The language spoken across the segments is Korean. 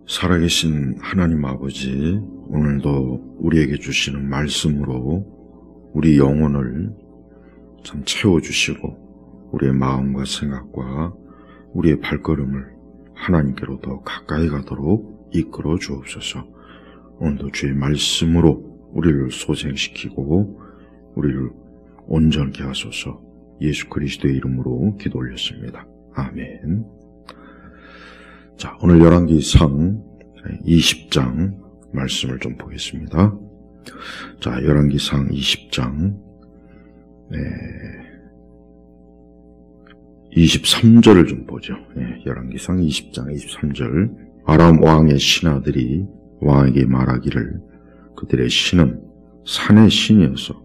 살아계신 하나님 아버지, 오늘도 우리에게 주시는 말씀으로 우리 영혼을 참 채워주시고 우리의 마음과 생각과 우리의 발걸음을 하나님께로 더 가까이 가도록 이끌어 주옵소서. 오늘도 주의 말씀으로 우리를 소생시키고 우리를 온전케 하소서. 예수 그리스도의 이름으로 기도 올렸습니다. 아멘. 자, 오늘 열왕기상 20장 말씀을 좀 보겠습니다. 자, 열왕기상 20장 23절을 좀 보죠. 열왕기상 20장 23절. 아람 왕의 신하들이 왕에게 말하기를 그들의 신은 산의 신이어서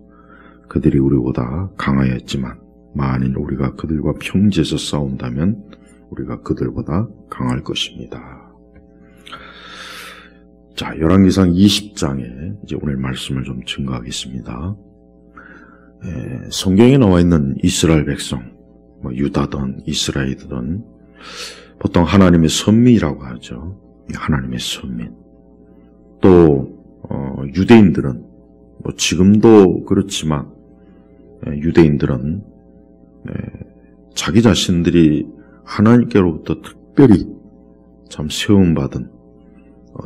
그들이 우리보다 강하였지만 만일 우리가 그들과 평지에서 싸운다면 우리가 그들보다 강할 것입니다. 자, 열왕기상 20장에 이제 오늘 말씀을 좀 증거하겠습니다. 성경에 나와 있는 이스라엘 백성, 유다든 이스라엘이든 보통 하나님의 선민이라고 하죠. 하나님의 선민. 또 유대인들은 지금도 그렇지만 유대인들은 자기 자신들이 하나님께로부터 특별히 참 세움받은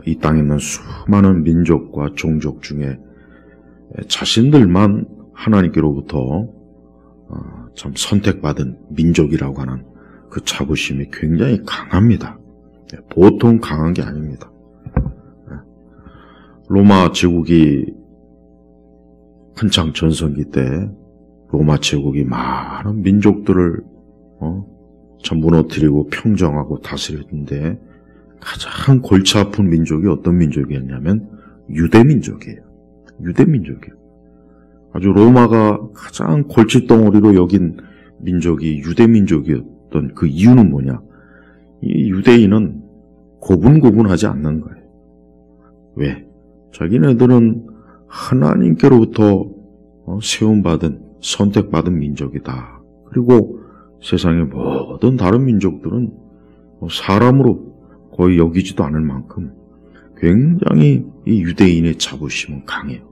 이 땅에 있는 수많은 민족과 종족 중에 자신들만 하나님께로부터 참 선택받은 민족이라고 하는 그 자부심이 굉장히 강합니다. 보통 강한 게 아닙니다. 로마 제국이 한창 전성기 때 로마 제국이 많은 민족들을 참 무너뜨리고 평정하고 다스렸는데 가장 골치 아픈 민족이 어떤 민족이었냐면 유대민족이에요. 유대민족이에요. 아주 로마가 가장 골칫덩어리로 여긴 민족이 유대민족이었던 그 이유는 뭐냐? 이 유대인은 고분고분하지 않는 거예요. 왜? 자기네들은 하나님께로부터 세움받은 선택받은 민족이다. 그리고 세상의 모든 다른 민족들은 사람으로 거의 여기지도 않을 만큼 굉장히 이 유대인의 자부심은 강해요.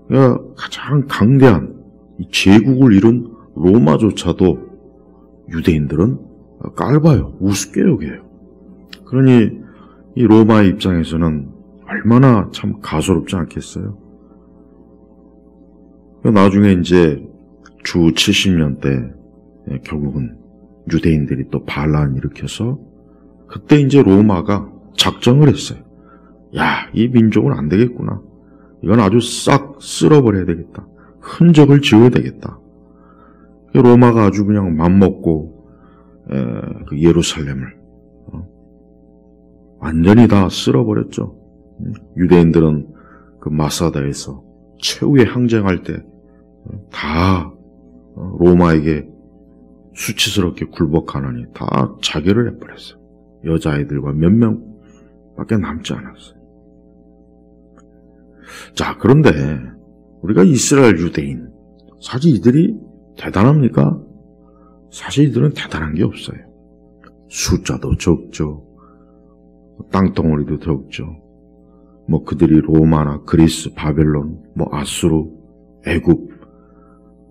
그러니까 가장 강대한 이 제국을 이룬 로마조차도 유대인들은 깔봐요. 우습게 여겨요. 그러니 이 로마의 입장에서는 얼마나 참 가소롭지 않겠어요? 나중에 이제 주 70년 때 결국은 유대인들이 또 반란을 일으켜서 그때 이제 로마가 작정을 했어요. 야, 이 민족은 안 되겠구나. 이건 아주 싹 쓸어버려야 되겠다. 흔적을 지워야 되겠다. 로마가 아주 그냥 맘먹고 그 예루살렘을 완전히 다 쓸어버렸죠. 유대인들은 그 마사다에서 최후의 항쟁할 때 다 로마에게 수치스럽게 굴복하느니 다 자결을 해버렸어요. 여자아이들과 몇 명밖에 남지 않았어요. 자, 그런데 우리가 이스라엘 유대인, 사실 이들이 대단합니까? 사실 이들은 대단한 게 없어요. 숫자도 적죠. 땅덩어리도 적죠. 그들이 로마나 그리스, 바벨론, 아수르, 애굽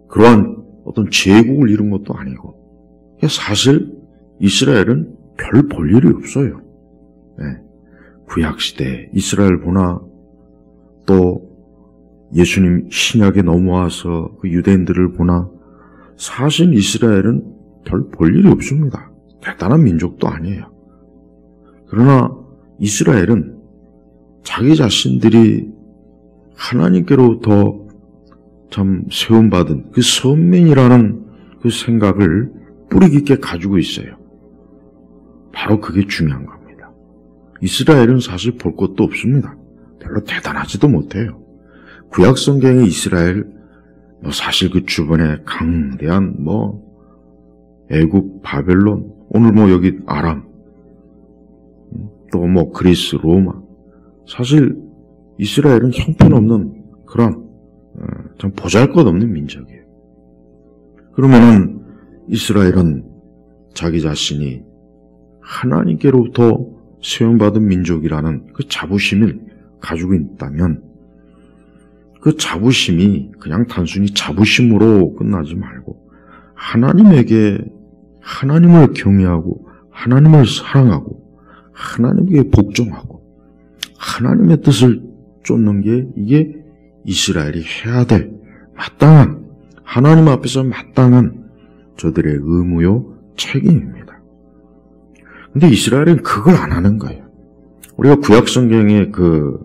그러한 어떤 제국을 이룬 것도 아니고 사실 이스라엘은 별 볼 일이 없어요. 구약시대 이스라엘 보나 또 예수님 신약에 넘어와서 그 유대인들을 보나 사실 이스라엘은 별 볼 일이 없습니다. 대단한 민족도 아니에요. 그러나 이스라엘은 자기 자신들이 하나님께로부터 참 세움받은 그 선민이라는 그 생각을 뿌리 깊게 가지고 있어요. 바로 그게 중요한 겁니다. 이스라엘은 사실 볼 것도 없습니다. 별로 대단하지도 못해요. 구약 성경의 이스라엘 사실 그 주변에 강대한 애굽, 바벨론, 오늘 여기 아람, 또 그리스, 로마 사실 이스라엘은 형편없는 그런 참 보잘것없는 민족이에요. 그러면은 이스라엘은 자기 자신이 하나님께로부터 세움받은 민족이라는 그 자부심을 가지고 있다면 그 자부심이 그냥 단순히 자부심으로 끝나지 말고 하나님에게 하나님을 경외하고 하나님을 사랑하고 하나님께 복종하고 하나님의 뜻을 쫓는 게 이게 이스라엘이 해야 될 마땅한 하나님 앞에서 마땅한 저들의 의무요 책임입니다. 근데 이스라엘은 그걸 안 하는 거예요. 우리가 구약 성경의 그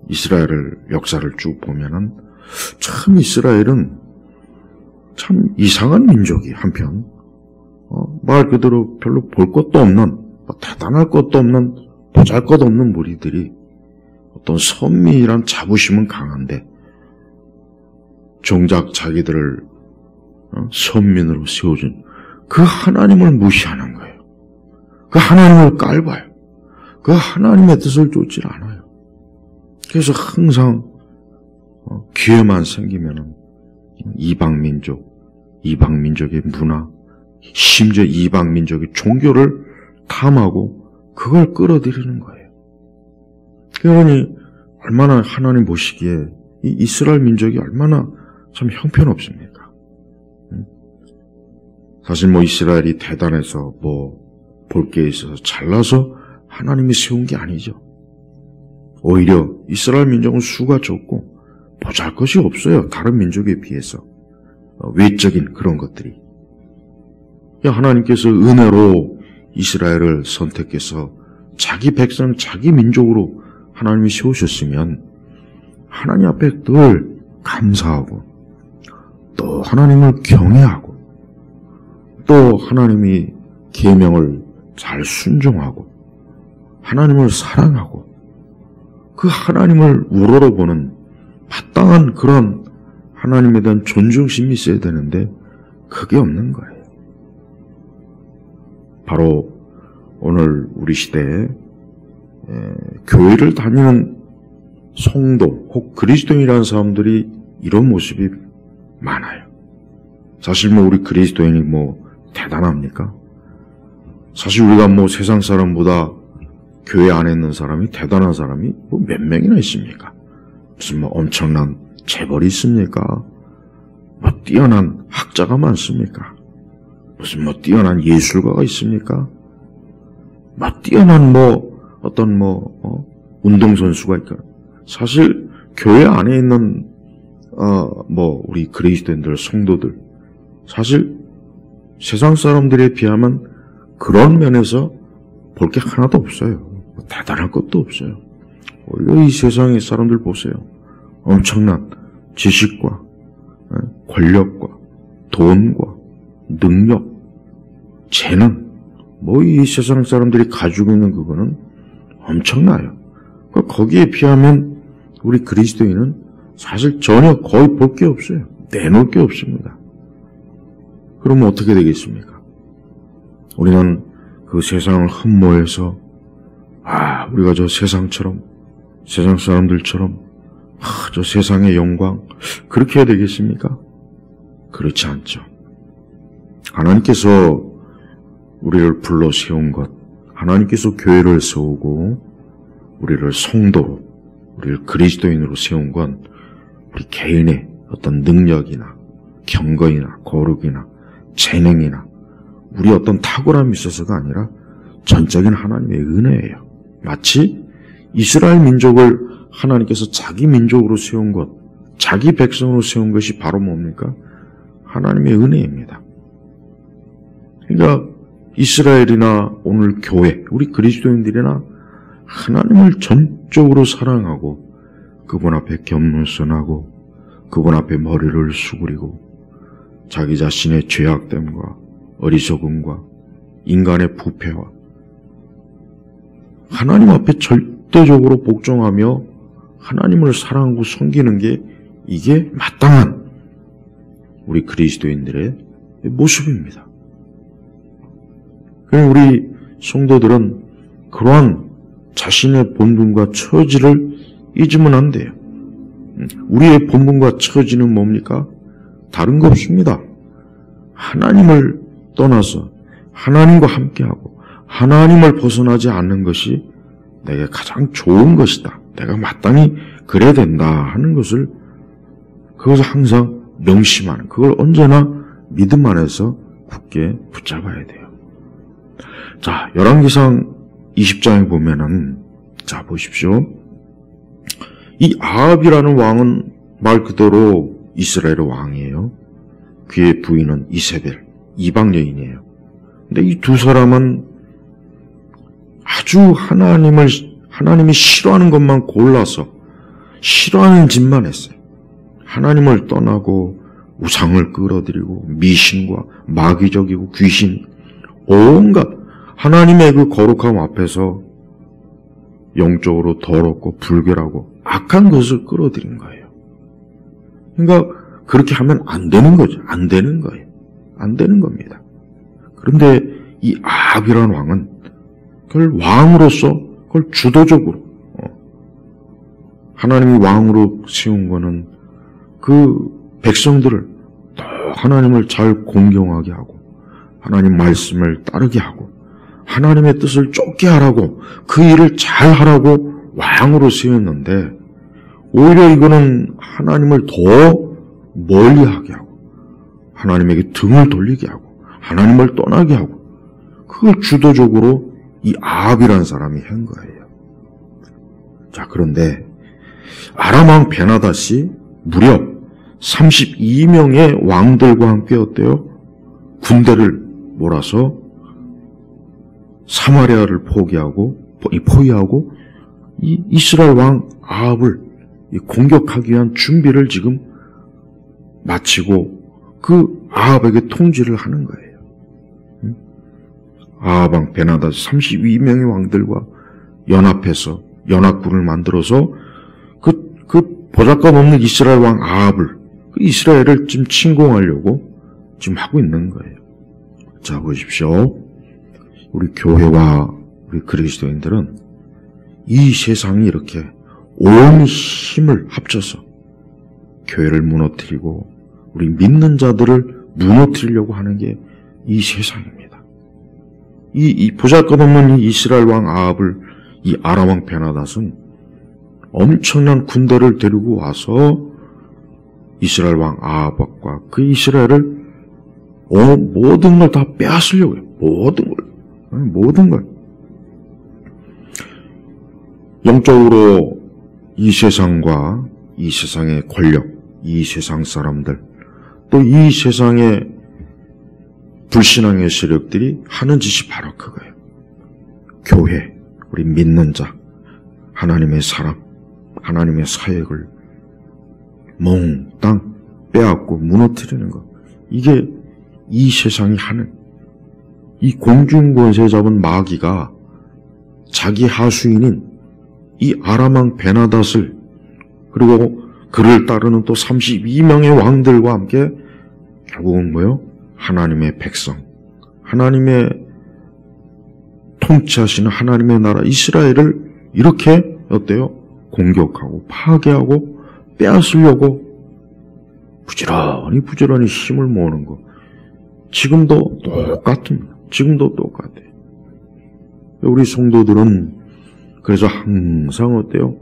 이스라엘을 역사를 쭉 보면은 참 이스라엘은 참 이상한 민족이 한편 말 그대로 별로 볼 것도 없는 대단할 것도 없는 보잘것없는 무리들이 어떤 선미란 자부심은 강한데 정작 자기들을 선민으로 세워준 그 하나님을 무시하는 거예요. 그 하나님을 깔봐요. 그 하나님의 뜻을 쫓지 않아요. 그래서 항상 기회만 생기면은 이방민족의 문화, 심지어 이방민족의 종교를 탐하고 그걸 끌어들이는 거예요. 그러니 얼마나 하나님 보시기에 이 이스라엘 민족이 얼마나 참 형편없습니까? 사실 이스라엘이 대단해서 볼 게 있어서 잘나서 하나님이 세운 게 아니죠. 오히려 이스라엘 민족은 수가 적고 보잘것이 없어요. 다른 민족에 비해서. 외적인 그런 것들이. 하나님께서 은혜로 이스라엘을 선택해서 자기 백성, 자기 민족으로 하나님이 세우셨으면 하나님 앞에 늘 감사하고 또 하나님을 경외하고 또 하나님이 계명을 잘 순종하고 하나님을 사랑하고 그 하나님을 우러러보는 마땅한 그런 하나님에 대한 존중심이 있어야 되는데 그게 없는 거예요. 바로 오늘 우리 시대에 교회를 다니는 성도 혹 그리스도인이라는 사람들이 이런 모습이 많아요. 사실 우리 그리스도인이 대단합니까? 사실 우리가 세상 사람보다 교회 안에 있는 사람이 대단한 사람이 몇 명이나 있습니까? 무슨 엄청난 재벌이 있습니까? 뛰어난 학자가 많습니까? 무슨 뛰어난 예술가가 있습니까? 뛰어난 운동선수가 있까? 사실 교회 안에 있는 우리 그리스도인들, 성도들 사실 세상 사람들에 비하면 그런 면에서 볼 게 하나도 없어요. 대단할 것도 없어요. 오히려 이 세상의 사람들 보세요. 엄청난 지식과 권력과 돈과 능력, 재능, 이 세상 사람들이 가지고 있는 그거는 엄청나요. 거기에 비하면 우리 그리스도인은 사실 전혀 거의 볼 게 없어요. 내놓을 게 없습니다. 그러면 어떻게 되겠습니까? 우리는 그 세상을 흠모해서 우리가 저 세상처럼 세상 사람들처럼 저 세상의 영광 그렇게 해야 되겠습니까? 그렇지 않죠. 하나님께서 우리를 불러 세운 것, 하나님께서 교회를 세우고 우리를 성도로, 우리를 그리스도인으로 세운 건 우리 개인의 어떤 능력이나 경건이나 거룩이나 재능이나 우리 어떤 탁월함이 있어서가 아니라 전적인 하나님의 은혜예요. 마치 이스라엘 민족을 하나님께서 자기 민족으로 세운 것, 자기 백성으로 세운 것이 바로 뭡니까? 하나님의 은혜입니다. 그러니까 이스라엘이나 오늘 교회, 우리 그리스도인들이나 하나님을 전적으로 사랑하고 그분 앞에 겸손하고 그분 앞에 머리를 수그리고 자기 자신의 죄악됨과 어리석음과 인간의 부패와 하나님 앞에 절대적으로 복종하며 하나님을 사랑하고 섬기는 게 이게 마땅한 우리 그리스도인들의 모습입니다. 그럼 우리 성도들은 그러한 자신의 본분과 처지를 잊으면 안 돼요. 우리의 본분과 처지는 뭡니까? 다른 거 없습니다. 하나님을 떠나서 하나님과 함께하고 하나님을 벗어나지 않는 것이 내게 가장 좋은 것이다. 내가 마땅히 그래야 된다 하는 것을 그것을 항상 명심하는, 그걸 언제나 믿음 안에서 굳게 붙잡아야 돼요. 자, 열왕기상 20장에 보면은, 자, 보십시오. 이 아합이라는 왕은 말 그대로 이스라엘의 왕이에요. 그의 부인은 이세벨, 이방 여인이에요. 근데 이 두 사람은 아주 하나님이 싫어하는 것만 골라서 싫어하는 짓만 했어요. 하나님을 떠나고 우상을 끌어들이고 미신과 마귀적이고 귀신, 온갖 하나님의 그 거룩함 앞에서 영적으로 더럽고 불결하고 악한 것을 끌어들인 거예요. 그러니까 그렇게 하면 안 되는 거죠. 안 되는 거예요. 안 되는 겁니다. 그런데 이 아합이라는 왕은 그걸 왕으로서 그걸 주도적으로 하나님이 왕으로 세운 거는 그 백성들을 더 하나님을 잘 공경하게 하고 하나님 말씀을 따르게 하고 하나님의 뜻을 쫓게 하라고 그 일을 잘 하라고 왕으로 세웠는데 오히려 이거는 하나님을 더 멀리하게 하고 하나님에게 등을 돌리게 하고 하나님을 떠나게 하고 그걸 주도적으로 이 아합이라는 사람이 한 거예요. 자, 그런데 아람 왕 베나닷이 무려 32명의 왕들과 함께 어때요? 군대를 몰아서 사마리아를 포위하고 이 이스라엘 왕 아합을 공격하기 위한 준비를 지금 마치고 그 아합에게 통지를 하는 거예요. 아합 왕 베나닷 32명의 왕들과 연합해서 연합군을 만들어서 그 보잘것 없는 이스라엘 왕 아합을 그 이스라엘을 지금 침공하려고 지금 하고 있는 거예요. 자, 보십시오. 우리 교회와 우리 그리스도인들은 이 세상이 이렇게 온 힘을 합쳐서 교회를 무너뜨리고 우리 믿는 자들을 무너뜨리려고 하는 게 이 세상입니다. 이 보잘것없는 이 이스라엘 왕 아합을 이 아람 왕 베나닷은 엄청난 군대를 데리고 와서 이스라엘 왕 아합과 그 이스라엘을 모든 걸 다 빼앗으려고 해요. 모든 걸. 영적으로 이 세상과 이 세상의 권력, 이 세상 사람들, 또 이 세상의 불신앙의 세력들이 하는 짓이 바로 그거예요. 교회, 우리 믿는 자, 하나님의 사람, 하나님의 사역을 몽땅 빼앗고 무너뜨리는 것. 이게 이 세상이 하는, 이 공중권세 잡은 마귀가 자기 하수인인 이 아람 왕 베나닷을 그리고 그를 따르는 또 32명의 왕들과 함께 결국은 뭐요? 하나님의 백성, 하나님의 통치하시는 하나님의 나라 이스라엘을 이렇게 어때요? 공격하고 파괴하고 빼앗으려고 부지런히 힘을 모으는 거. 지금도 똑같습니다. 지금도 똑같아요. 우리 성도들은 그래서 항상 어때요?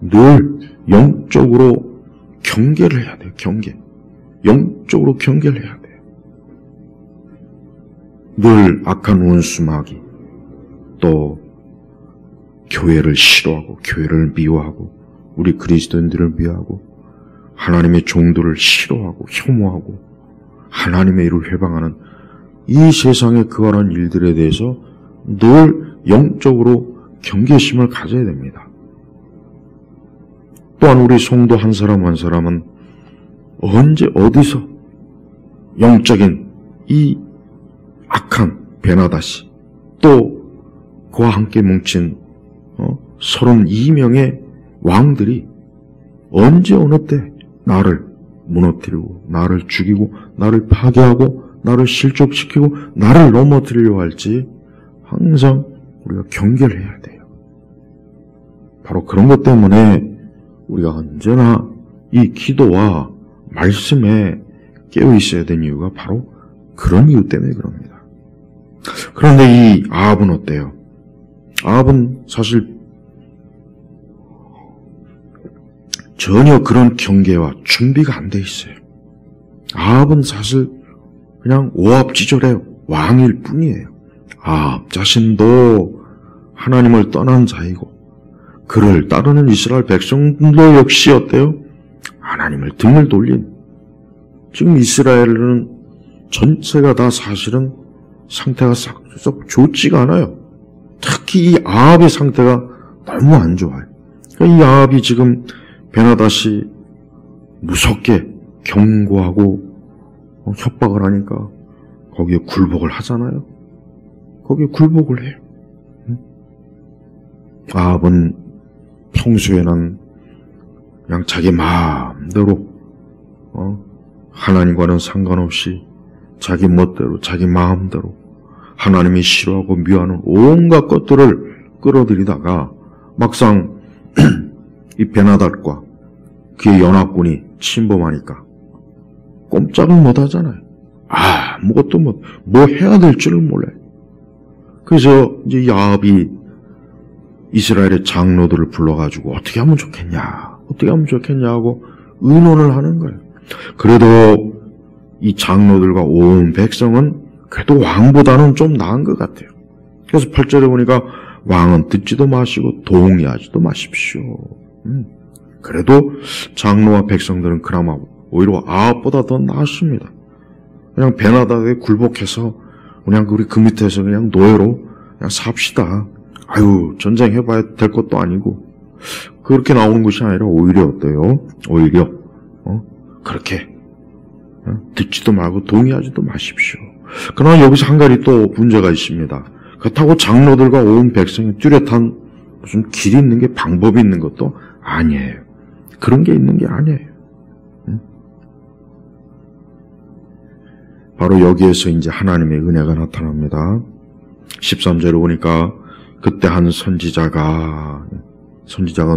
늘 영적으로 경계를 해야 돼요. 영적으로 경계를 해야 돼요. 늘 악한 원수 마귀, 또 교회를 싫어하고 교회를 미워하고 우리 그리스도인들을 미워하고 하나님의 종들을 싫어하고 혐오하고 하나님의 일을 회방하는 이 세상의 그러한 일들에 대해서 늘 영적으로 경계심을 가져야 됩니다. 또한 우리 성도 한 사람 한 사람은 언제 어디서 영적인 이 악한 베나닷이 또 그와 함께 뭉친 32명의 왕들이 언제 어느 때 나를 무너뜨리고 나를 죽이고 나를 파괴하고 나를 실족시키고 나를 넘어뜨리려고 할지 항상 우리가 경계를 해야 돼요. 바로 그런 것 때문에 우리가 언제나 이 기도와 말씀에 깨어 있어야 되는 이유가 바로 그런 이유 때문에 그럽니다. 그런데 이 아합은 어때요? 아합은 사실 전혀 그런 경계와 준비가 안 돼 있어요. 아합은 사실 그냥 오합지졸의 왕일 뿐이에요. 아합 자신도 하나님을 떠난 자이고 그를 따르는 이스라엘 백성도 역시 어때요? 하나님을 등을 돌린, 지금 이스라엘은 전체가 다 사실은 상태가 싹 좋지가 않아요. 특히 이 아합의 상태가 너무 안 좋아요. 그러니까 이 아합이 지금 베나다시 무섭게 경고하고 협박을 하니까 거기에 굴복을 하잖아요. 거기에 굴복을 해요. 아합은 평소에는 그냥 자기 마음대로 하나님과는 상관없이 자기 멋대로 자기 마음대로 하나님이 싫어하고 미워하는 온갖 것들을 끌어들이다가 막상 이 베나닷과 그의 연합군이 침범하니까 꼼짝을 못하잖아요. 아무것도 뭐 해야 될 줄을 몰라요. 그래서 이제 야합이 이스라엘의 장로들을 불러가지고 어떻게 하면 좋겠냐 하고 의논을 하는 거예요. 그래도 이 장로들과 온 백성은 그래도 왕보다는 좀 나은 것 같아요. 그래서 8절에 보니까 왕은 듣지도 마시고 동의하지도 마십시오. 그래도 장로와 백성들은 그나마 오히려 아합보다 더 나았습니다. 그냥 베나닷에 굴복해서 그냥 우리 그 밑에서 그냥 노예로 그냥 삽시다. 전쟁해봐야 될 것도 아니고 그렇게 나오는 것이 아니라 오히려 어때요? 오히려 그렇게 듣지도 말고 동의하지도 마십시오. 그러나 여기서 한 가지 또 문제가 있습니다. 그렇다고 장로들과 온 백성이 뚜렷한 무슨 길이 있는 게 방법이 있는 것도 아니에요. 그런 게 있는 게 아니에요. 바로 여기에서 이제 하나님의 은혜가 나타납니다. 13절에 보니까 그때 한 선지자가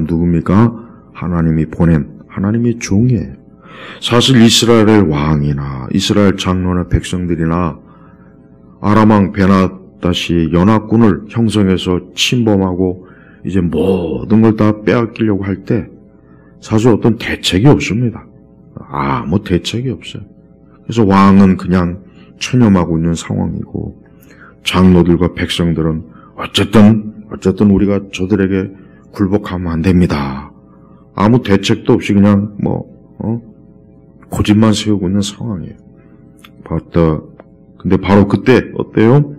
누굽니까? 하나님이 보낸 하나님의 종이에요. 사실 이스라엘의 왕이나 이스라엘 장로나 백성들이나 아람왕 베나닷이 연합군을 형성해서 침범하고 이제 모든 걸 다 빼앗기려고 할 때 사실 어떤 대책이 없습니다. 대책이 없어요. 그래서 왕은 그냥 체념하고 있는 상황이고 장로들과 백성들은 어쨌든 우리가 저들에게 굴복하면 안 됩니다. 아무 대책도 없이 그냥 고집만 세우고 있는 상황이에요. 근데 바로 그때 어때요?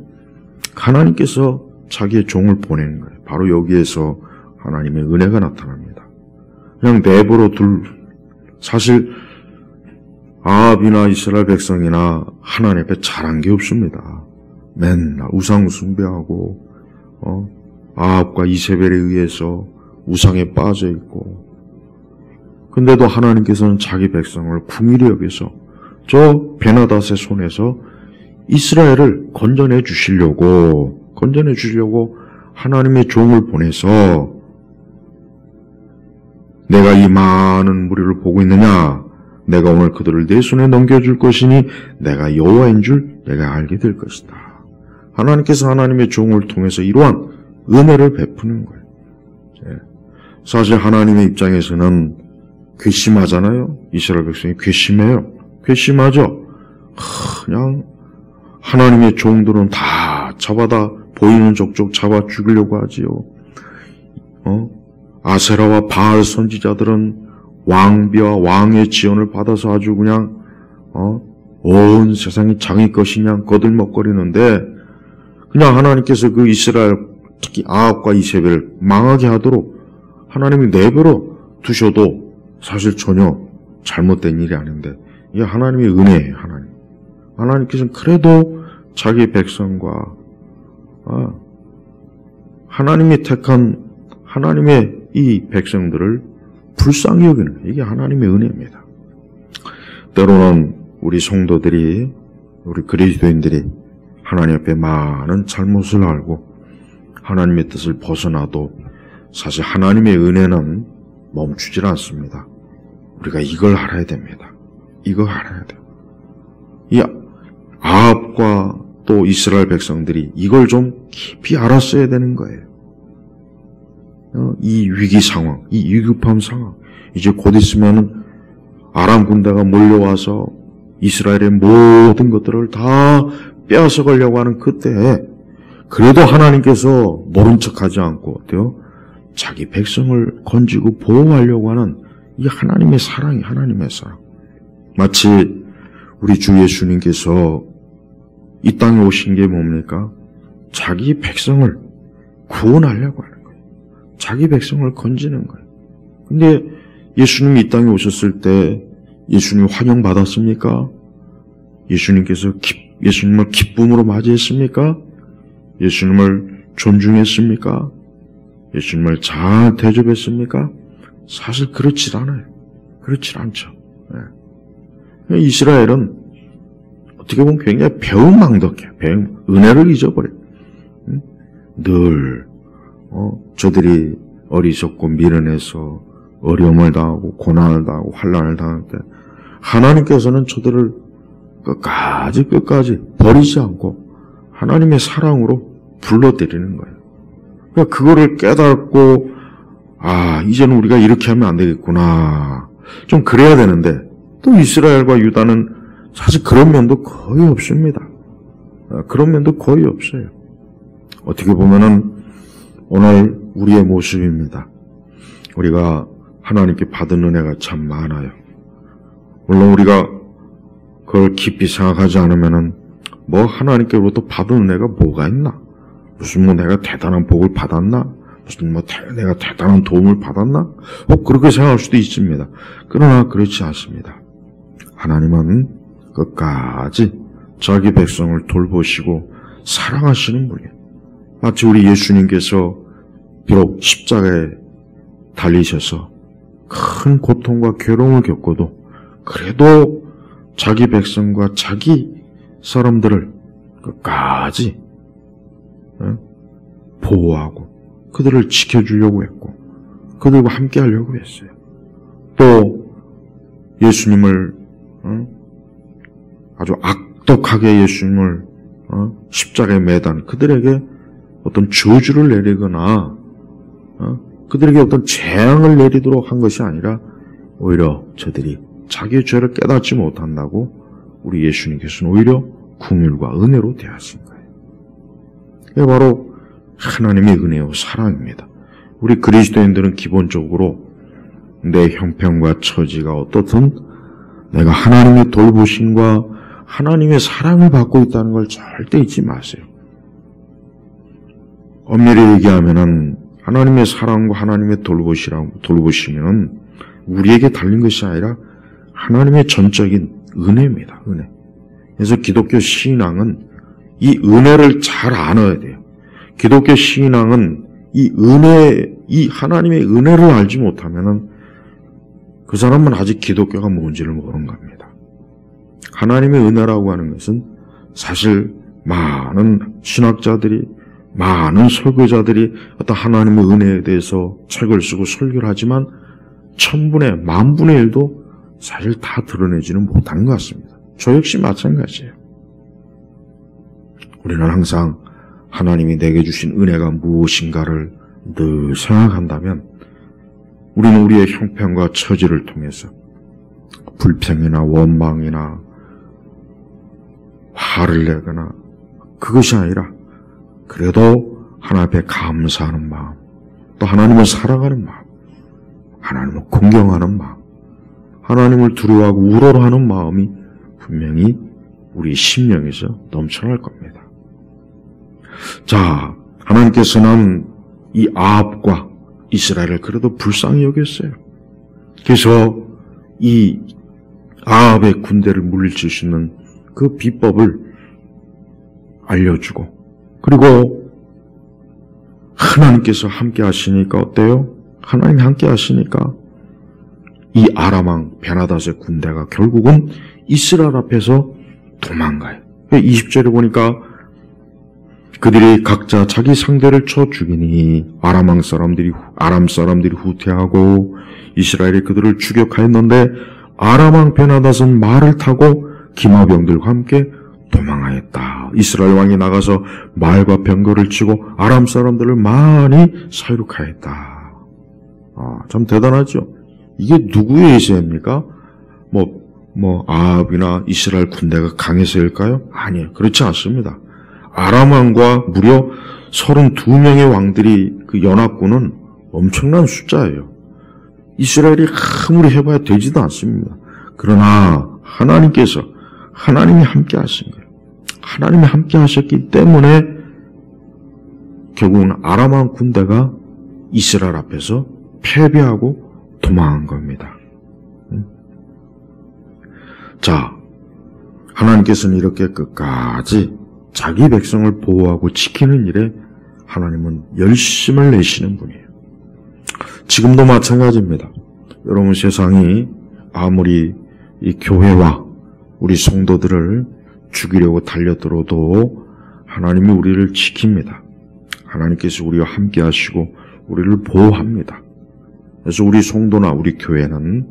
하나님께서 자기의 종을 보내는 거예요. 바로 여기에서 하나님의 은혜가 나타납니다. 그냥 내버려 사실 아합이나 이스라엘 백성이나 하나님 앞에 잘한 게 없습니다. 맨날 우상 숭배하고 아합과 이세벨에 의해서 우상에 빠져 있고, 근데도 하나님께서는 자기 백성을 긍휼히 여기서 저 베나닷의 손에서 이스라엘을 건져내 주시려고 하나님의 종을 보내서 내가 이 많은 무리를 보고 있느냐? 내가 오늘 그들을 내 손에 넘겨줄 것이니 내가 여호와인 줄 내가 알게 될 것이다. 하나님께서 하나님의 종을 통해서 이러한 은혜를 베푸는 거예요. 사실 하나님의 입장에서는 괘씸하잖아요. 이스라엘 백성이 괘씸하죠. 그냥 하나님의 종들은 다 잡아다 보이는 족족 잡아 죽이려고 하지요. 아세라와 바알 선지자들은 왕비와 왕의 지원을 받아서 아주 그냥 온 세상이 자기 것이냐 거들먹거리는데, 그냥 하나님께서 그 이스라엘 특히 아합과 이세벨을 망하게 하도록 하나님이 내버려 두셔도 사실 전혀 잘못된 일이 아닌데, 이게 하나님의 은혜예요. 하나님께서는 그래도 자기 백성과 하나님이 택한 하나님의 이 백성들을 불쌍히 여기는, 이게 하나님의 은혜입니다. 때로는 우리 성도들이, 우리 그리스도인들이 하나님 앞에 많은 잘못을 알고 하나님의 뜻을 벗어나도 사실 하나님의 은혜는 멈추질 않습니다. 우리가 이걸 알아야 됩니다. 이거 알아야 돼요. 이 아합과 또 이스라엘 백성들이 이걸 좀 깊이 알았어야 되는 거예요. 이 위기 상황, 이 위급한 상황, 이제 곧 있으면 아람 군대가 몰려와서 이스라엘의 모든 것들을 다 빼앗아가려고 하는 그때에 그래도 하나님께서 모른 척하지 않고 어때요? 자기 백성을 건지고 보호하려고 하는 이 하나님의 사랑이 하나님의 사랑. 마치 우리 주 예수님께서 이 땅에 오신 게 뭡니까? 자기 백성을 구원하려고 하는 거예요. 자기 백성을 건지는 거예요. 근데 예수님이 이 땅에 오셨을 때 예수님 환영받았습니까? 예수님을 기쁨으로 맞이했습니까? 예수님을 존중했습니까? 예수님을 잘 대접했습니까? 사실 그렇지 않아요. 그렇지 않죠. 네. 이스라엘은 어떻게 보면 굉장히 배은망덕해요. 은혜를 잊어버려요. 늘 저들이 어리석고 미련해서 어려움을 당하고 고난을 당하고 환난을 당할 때 하나님께서는 저들을 끝까지 버리지 않고 하나님의 사랑으로 불러들이는 거예요. 그러니까 그거를 깨닫고 이제는 우리가 이렇게 하면 안 되겠구나. 좀 그래야 되는데 또 이스라엘과 유다는 사실 그런 면도 거의 없습니다. 그런 면도 거의 없어요. 어떻게 보면은 오늘 우리의 모습입니다. 우리가 하나님께 받은 은혜가 참 많아요. 물론 우리가 그걸 깊이 생각하지 않으면은 하나님께로부터 받은 은혜가 뭐가 있나? 무슨 내가 대단한 복을 받았나? 무슨 내가 대단한 도움을 받았나? 그렇게 생각할 수도 있습니다. 그러나 그렇지 않습니다. 하나님은 끝까지 자기 백성을 돌보시고 사랑하시는 분이에요. 마치 우리 예수님께서 비록 십자가에 달리셔서 큰 고통과 괴로움을 겪고도 그래도 자기 백성과 자기 사람들을 끝까지 보호하고 그들을 지켜주려고 했고 그들과 함께 하려고 했어요. 또 예수님을 아주 악독하게 예수님을 십자가에 매단 그들에게 어떤 저주를 내리거나 그들에게 어떤 재앙을 내리도록 한 것이 아니라 오히려 저들이 자기의 죄를 깨닫지 못한다고 우리 예수님께서는 오히려 긍휼과 은혜로 대하신 거예요. 이게 바로 하나님의 은혜와 사랑입니다. 우리 그리스도인들은 기본적으로 내 형편과 처지가 어떻든 내가 하나님의 돌보심과 하나님의 사랑을 받고 있다는 걸 절대 잊지 마세요. 엄밀히 얘기하면은 하나님의 사랑과 하나님의 돌보심은 우리에게 달린 것이 아니라 하나님의 전적인 은혜입니다. 은혜. 그래서 기독교 신앙은 이 은혜를 잘 알아야 돼요. 기독교 신앙은 이 하나님의 은혜를 알지 못하면은 그 사람은 아직 기독교가 뭔지를 모르는 겁니다. 하나님의 은혜라고 하는 것은 사실 많은 신학자들이 많은 설교자들이 어떤 하나님의 은혜에 대해서 책을 쓰고 설교를 하지만 1000분의 10,000분의 1도 사실 다 드러내지는 못하는 것 같습니다. 저 역시 마찬가지예요. 우리는 항상 하나님이 내게 주신 은혜가 무엇인가를 늘 생각한다면 우리는 우리의 형편과 처지를 통해서 불평이나 원망이나 화를 내거나 그것이 아니라 그래도 하나님 앞에 감사하는 마음, 또 하나님을 사랑하는 마음, 하나님을 공경하는 마음, 하나님을 두려워하고 우러러하는 마음이 분명히 우리 심령에서 넘쳐날 겁니다. 자, 하나님께서는 이 아합과 이스라엘을 그래도 불쌍히 여겼어요. 그래서 이 아합의 군대를 물리칠 수 있는 그 비법을 알려주고 그리고 하나님께서 함께 하시니까 어때요? 하나님이 함께 하시니까 이 아람 왕 베나닷의 군대가 결국은 이스라엘 앞에서 도망가요. 20절에 보니까 그들이 각자 자기 상대를 쳐 죽이니 아람 사람들이 후퇴하고 이스라엘이 그들을 추격하였는데 아람 왕 베나닷은 말을 타고 기마병들과 함께 도망하였다. 이스라엘 왕이 나가서 말과 병거를 치고 아람 사람들을 많이 사륙하였다. 참 대단하죠. 이게 누구의 예시입니까? 아합이나 이스라엘 군대가 강해서일까요? 아니에요. 그렇지 않습니다. 아람 왕과 무려 32명의 왕들이 그 연합군은 엄청난 숫자예요. 이스라엘이 아무리 해봐야 되지도 않습니다. 그러나 하나님이 함께 하신 거예요. 하나님이 함께 하셨기 때문에 결국은 아람 왕 군대가 이스라엘 앞에서 패배하고 도망한 겁니다. 자, 하나님께서는 이렇게 끝까지 자기 백성을 보호하고 지키는 일에 하나님은 열심을 내시는 분이에요. 지금도 마찬가지입니다. 여러분, 세상이 아무리 이 교회와 우리 성도들을 죽이려고 달려들어도 하나님이 우리를 지킵니다. 하나님께서 우리와 함께 하시고 우리를 보호합니다. 그래서 우리 성도나 우리 교회는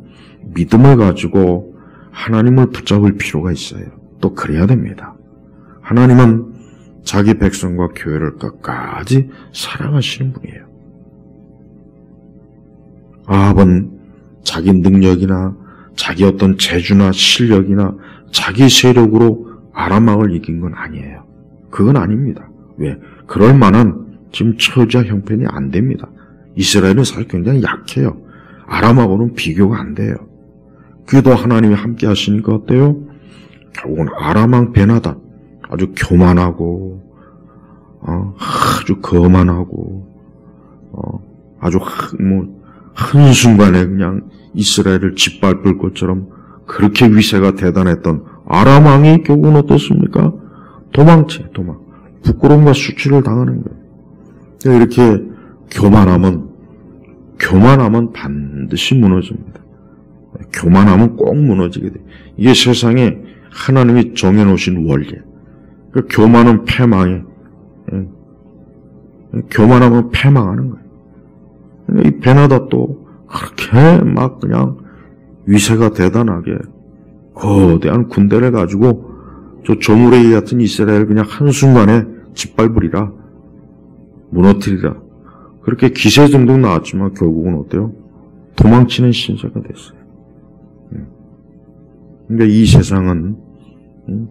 믿음을 가지고 하나님을 붙잡을 필요가 있어요. 또 그래야 됩니다. 하나님은 자기 백성과 교회를 끝까지 사랑하시는 분이에요. 아합은 자기 능력이나 자기 어떤 재주나 실력이나 자기 세력으로 아람 왕을 이긴 건 아니에요. 그건 아닙니다. 왜? 그럴 만한 지금 처지와 형편이 안 됩니다. 이스라엘은 사실 굉장히 약해요. 아람하고는 비교가 안 돼요. 그래도 하나님이 함께 하시니까 어때요? 결국은 아람 왕 베나닷, 아주 교만하고 아주 거만하고 아주 한순간에 그냥 이스라엘을 짓밟을 것처럼 그렇게 위세가 대단했던 아람 왕이 결국은 어떻습니까? 도망. 부끄러움과 수치를 당하는 거예요. 이렇게 교만하면 반드시 무너집니다. 교만하면 꼭 무너지게 돼요. 이게 세상에 하나님이 정해놓으신 원리예요. 교만은 패망해. 교만하면 패망하는 거예요. 이 베나닷도 그렇게 막 그냥 위세가 대단하게 거대한 군대를 가지고 저 조무레이 같은 이스라엘 그냥 한순간에 짓밟으리라, 무너뜨리라. 그렇게 기세등등 나왔지만 결국은 어때요? 도망치는 신세가 됐어요. 그러니까 이 세상은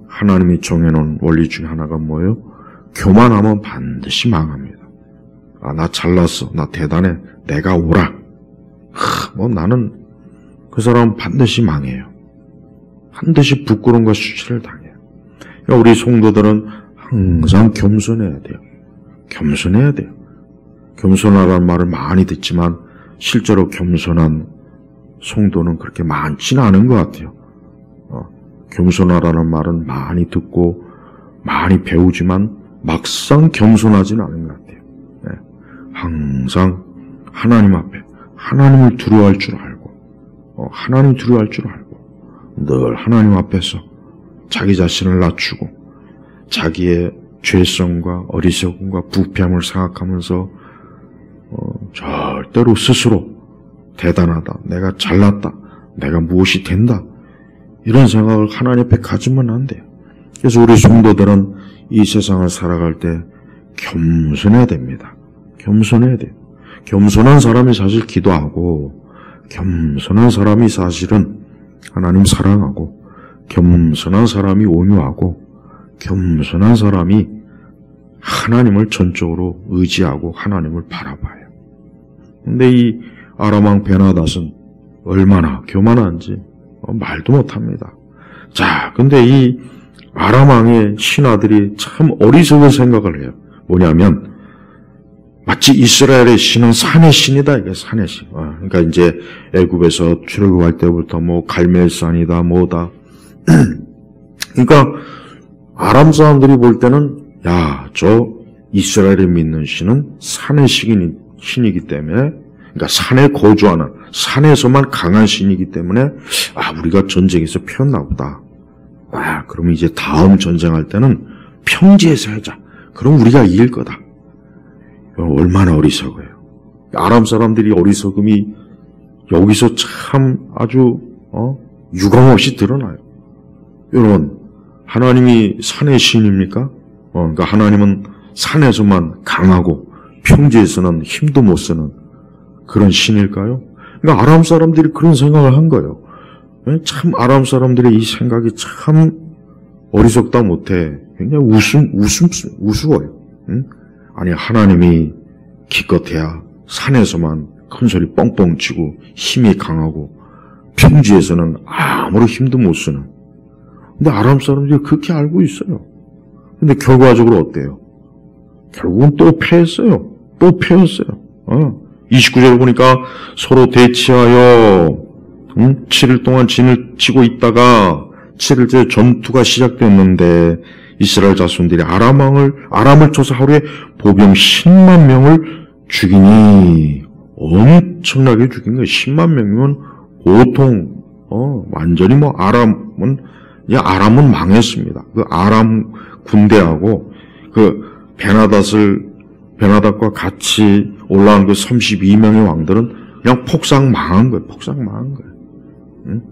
하나님이 정해놓은 원리 중에 하나가 뭐예요? 교만하면 반드시 망합니다. 나 잘났어. 나 대단해. 내가 오라. 나는 그 사람은 반드시 망해요. 반드시 부끄러움과 수치를 당해요. 그러니까 우리 성도들은 항상 겸손해야 돼요. 겸손해야 돼요. 겸손하라는 말을 많이 듣지만 실제로 겸손한 성도는 그렇게 많지는 않은 것 같아요. 겸손하라는 말은 많이 듣고 많이 배우지만 막상 겸손하지는 않은 것 같아요. 항상 하나님 앞에 하나님을 두려워할 줄 알고 하나님 두려워할 줄 알고 늘 하나님 앞에서 자기 자신을 낮추고 자기의 죄성과 어리석음과 부패함을 생각하면서 절대로 스스로 대단하다, 내가 잘났다, 내가 무엇이 된다 이런 생각을 하나님 앞에 가지면 안 돼요. 그래서 우리 성도들은 이 세상을 살아갈 때 겸손해야 됩니다. 겸손해야 돼요. 겸손한 사람이 사실 기도하고 겸손한 사람이 사실은 하나님 사랑하고 겸손한 사람이 온유하고 겸손한 사람이 하나님을 전적으로 의지하고 하나님을 바라봐요. 근데 이 아람 왕 베나닷은 얼마나 교만한지 말도 못합니다. 자, 근데 이 아람 왕의 신하들이 참 어리석은 생각을 해요. 뭐냐면 마치 이스라엘의 신은 산의 신이다. 이게 산의 신. 그러니까 이제 애굽에서 출애굽할 때부터 갈멜산이다 뭐다. 그러니까 아람 사람들이 볼 때는 저 이스라엘이 믿는 신은 산의 신이기 때문에, 그러니까 산에 거주하는 산에서만 강한 신이기 때문에 우리가 전쟁에서 피었나 보다. 그러면 이제 다음 전쟁할 때는 평지에서 하자. 그럼 우리가 이길 거다. 얼마나 어리석어요. 아람 사람들이 어리석음이 여기서 참 아주 유감없이 드러나요. 여러분, 하나님이 산의 신입니까? 그러니까 하나님은 산에서만 강하고 평지에서는 힘도 못 쓰는 그런 신일까요? 그러니까 아람 사람들이 그런 생각을 한 거예요. 참 아람 사람들의 이 생각이 참 어리석다 못해 굉장히 우스워요. 응? 아니 하나님이 기껏해야 산에서만 큰 소리 뻥뻥 치고 힘이 강하고 평지에서는 아무런 힘도 못 쓰는. 근데 아람 사람들이 그렇게 알고 있어요. 근데 결과적으로 어때요? 결국은 또 패했어요. 또 패했어요. 29절 보니까 서로 대치하여 7일 동안 진을 치고 있다가 7일째 전투가 시작됐는데 이스라엘 자손들이 아람을 쳐서 하루에 보병 10만 명을 죽이니 엄청나게 죽인 거예요. 10만 명이면 보통 완전히 아람은 망했습니다. 그 아람 군대하고 그 베나닷과 같이 올라온 그 32명의 왕들은 그냥 폭삭 망한 거예요. 응?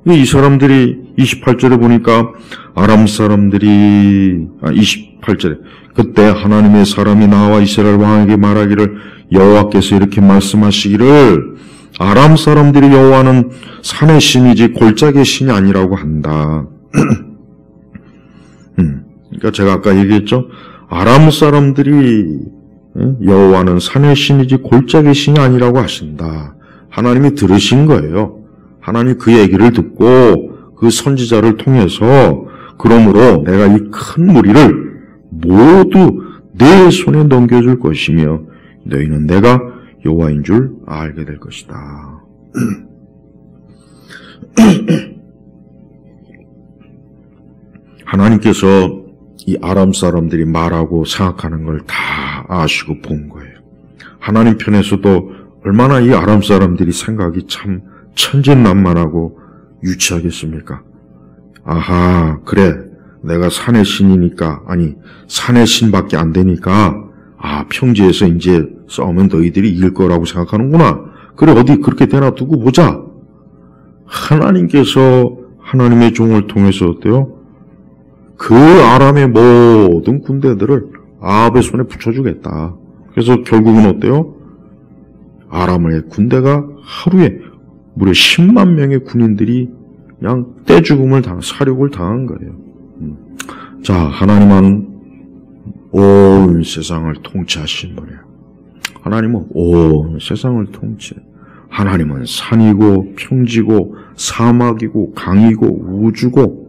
이 사람들이 28절에 보니까 아람 사람들이 28절에 그때 하나님의 사람이 나와 이스라엘 왕에게 말하기를 여호와께서 이렇게 말씀하시기를 아람 사람들이 여호와는 산의 신이지 골짜기의 신이 아니라고 한다. 그러니까 제가 아까 얘기했죠. 아람 사람들이 여호와는 산의 신이지 골짜기의 신이 아니라고 하신다. 하나님이 들으신 거예요. 하나님이 그 얘기를 듣고 그 선지자를 통해서 그러므로 내가 이 큰 무리를 모두 내 손에 넘겨줄 것이며 너희는 내가 여호와인 줄 알게 될 것이다. 하나님께서 이 아람 사람들이 말하고 생각하는 걸 다 아시고 본 거예요. 하나님 편에서도 얼마나 이 아람 사람들이 생각이 참 천진난만하고 유치하겠습니까? 아하, 그래. 내가 산의 신이니까, 산의 신밖에 안 되니까, 평지에서 이제 싸우면 너희들이 이길 거라고 생각하는구나. 그래, 어디 그렇게 되나 두고 보자. 하나님께서 하나님의 종을 통해서 어때요? 그 아람의 모든 군대들을 아합의 손에 붙여주겠다. 그래서 결국은 어때요? 아람의 군대가 하루에 무려 10만 명의 군인들이 그냥 떼죽음을 사륙을 당한 거예요. 자, 하나님은 온 세상을 통치하신 분이에요. 하나님은 온 세상을 통치해. 하나님은 산이고 평지고 사막이고 강이고 우주고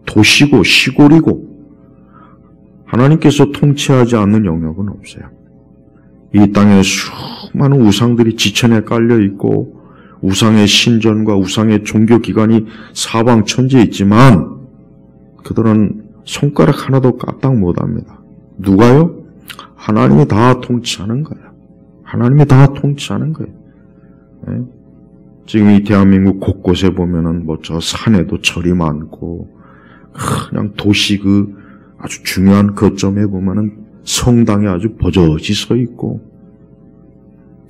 도시고 시골이고 하나님께서 통치하지 않는 영역은 없어요. 이 땅에 수많은 우상들이 지천에 깔려 있고 우상의 신전과 우상의 종교기관이 사방천지에 있지만 그들은 손가락 하나도 까딱 못합니다. 누가요? 하나님이 다 통치하는 거예요. 하나님이 다 통치하는 거예요. 네? 지금 이 대한민국 곳곳에 보면은 저 산에도 절이 많고 그냥 도시 아주 중요한 거점에 보면은 성당이 아주 버젓이 서 있고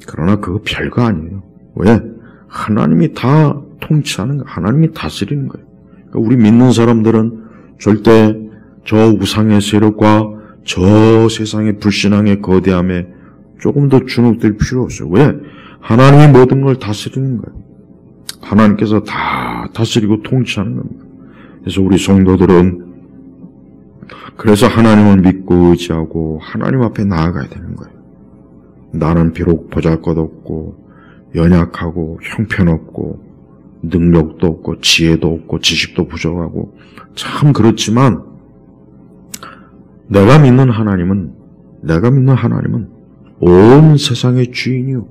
그러나 그거 별거 아니에요. 왜? 하나님이 다 통치하는 거예요. 하나님이 다스리는 거예요. 그러니까 우리 믿는 사람들은 절대 저 우상의 세력과 저 세상의 불신앙의 거대함에 조금 더 주눅들 필요 없어요. 왜? 하나님이 모든 걸 다스리는 거예요. 하나님께서 다 다스리고 통치하는 겁니다. 그래서 우리 성도들은 그래서 하나님을 믿고 의지하고 하나님 앞에 나아가야 되는 거예요. 나는 비록 보잘것없고 연약하고 형편없고 능력도 없고 지혜도 없고 지식도 부족하고 참 그렇지만 내가 믿는 하나님은 온 세상의 주인이요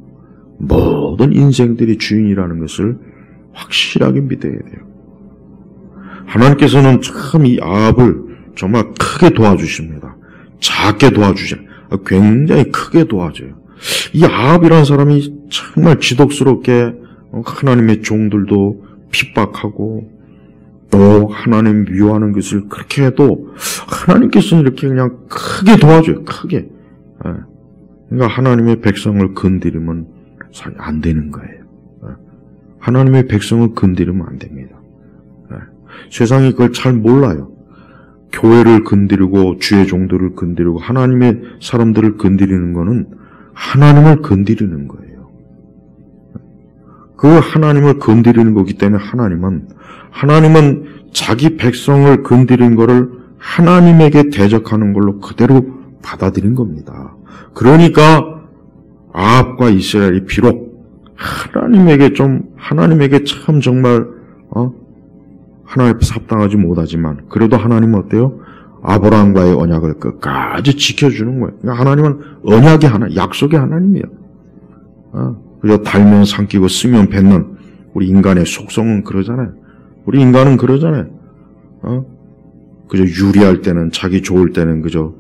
모든 인생들의 주인이라는 것을 확실하게 믿어야 돼요. 하나님께서는 참 이 아합을 정말 크게 도와주십니다. 작게 도와주지 않아요. 굉장히 크게 도와줘요. 이 아합이라는 사람이 정말 지독스럽게 하나님의 종들도 핍박하고 또 하나님 미워하는 것을 그렇게 해도 하나님께서는 이렇게 그냥 크게 도와줘요. 크게. 그러니까 하나님의 백성을 건드리면 안 되는 거예요. 하나님의 백성을 건드리면 안 됩니다. 세상이 그걸 잘 몰라요. 교회를 건드리고 주의 종들을 건드리고 하나님의 사람들을 건드리는 거는 하나님을 건드리는 거예요. 그 하나님을 건드리는 거기 때문에 하나님은 자기 백성을 건드린 거를 하나님에게 대적하는 걸로 그대로 받아들인 겁니다. 그러니까 아합과 이스라엘이 비록 하나님에게 참 정말 하나님 앞에서 합당하지 못하지만 그래도 하나님은 어때요? 아브라함과의 언약을 끝까지 지켜주는 거예요. 그러니까 하나님은 언약의 하나님, 약속의 하나님이에요. 그저 달면 삼키고 쓰면 뱉는 우리 인간의 속성은 그러잖아요. 우리 인간은 그러잖아요. 그저 유리할 때는, 자기 좋을 때는 그저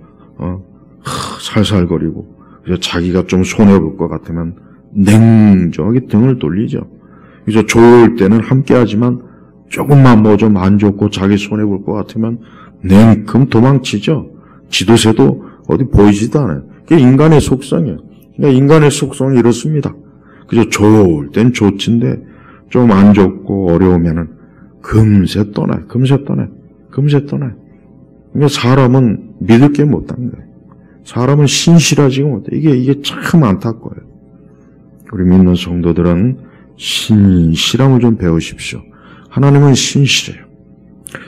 살살거리고 그저 자기가 좀 손해볼 것 같으면 냉정하게 등을 돌리죠. 그저 좋을 때는 함께하지만 조금만 뭐 좀 안 좋고 자기 손해볼 것 같으면 냉큼 도망치죠. 지도새도 어디 보이지도 않아요. 그게 인간의 속성이에요. 그러니까 인간의 속성이 이렇습니다. 그저 좋을 땐 좋진데 좀 안 좋고 어려우면은 금세 떠나요. 그러니까 사람은 믿을 게 못한 거예요. 사람은 신실하지가 못해. 이게 참 안타까워요. 우리 믿는 성도들은 신실함을 좀 배우십시오. 하나님은 신실해요.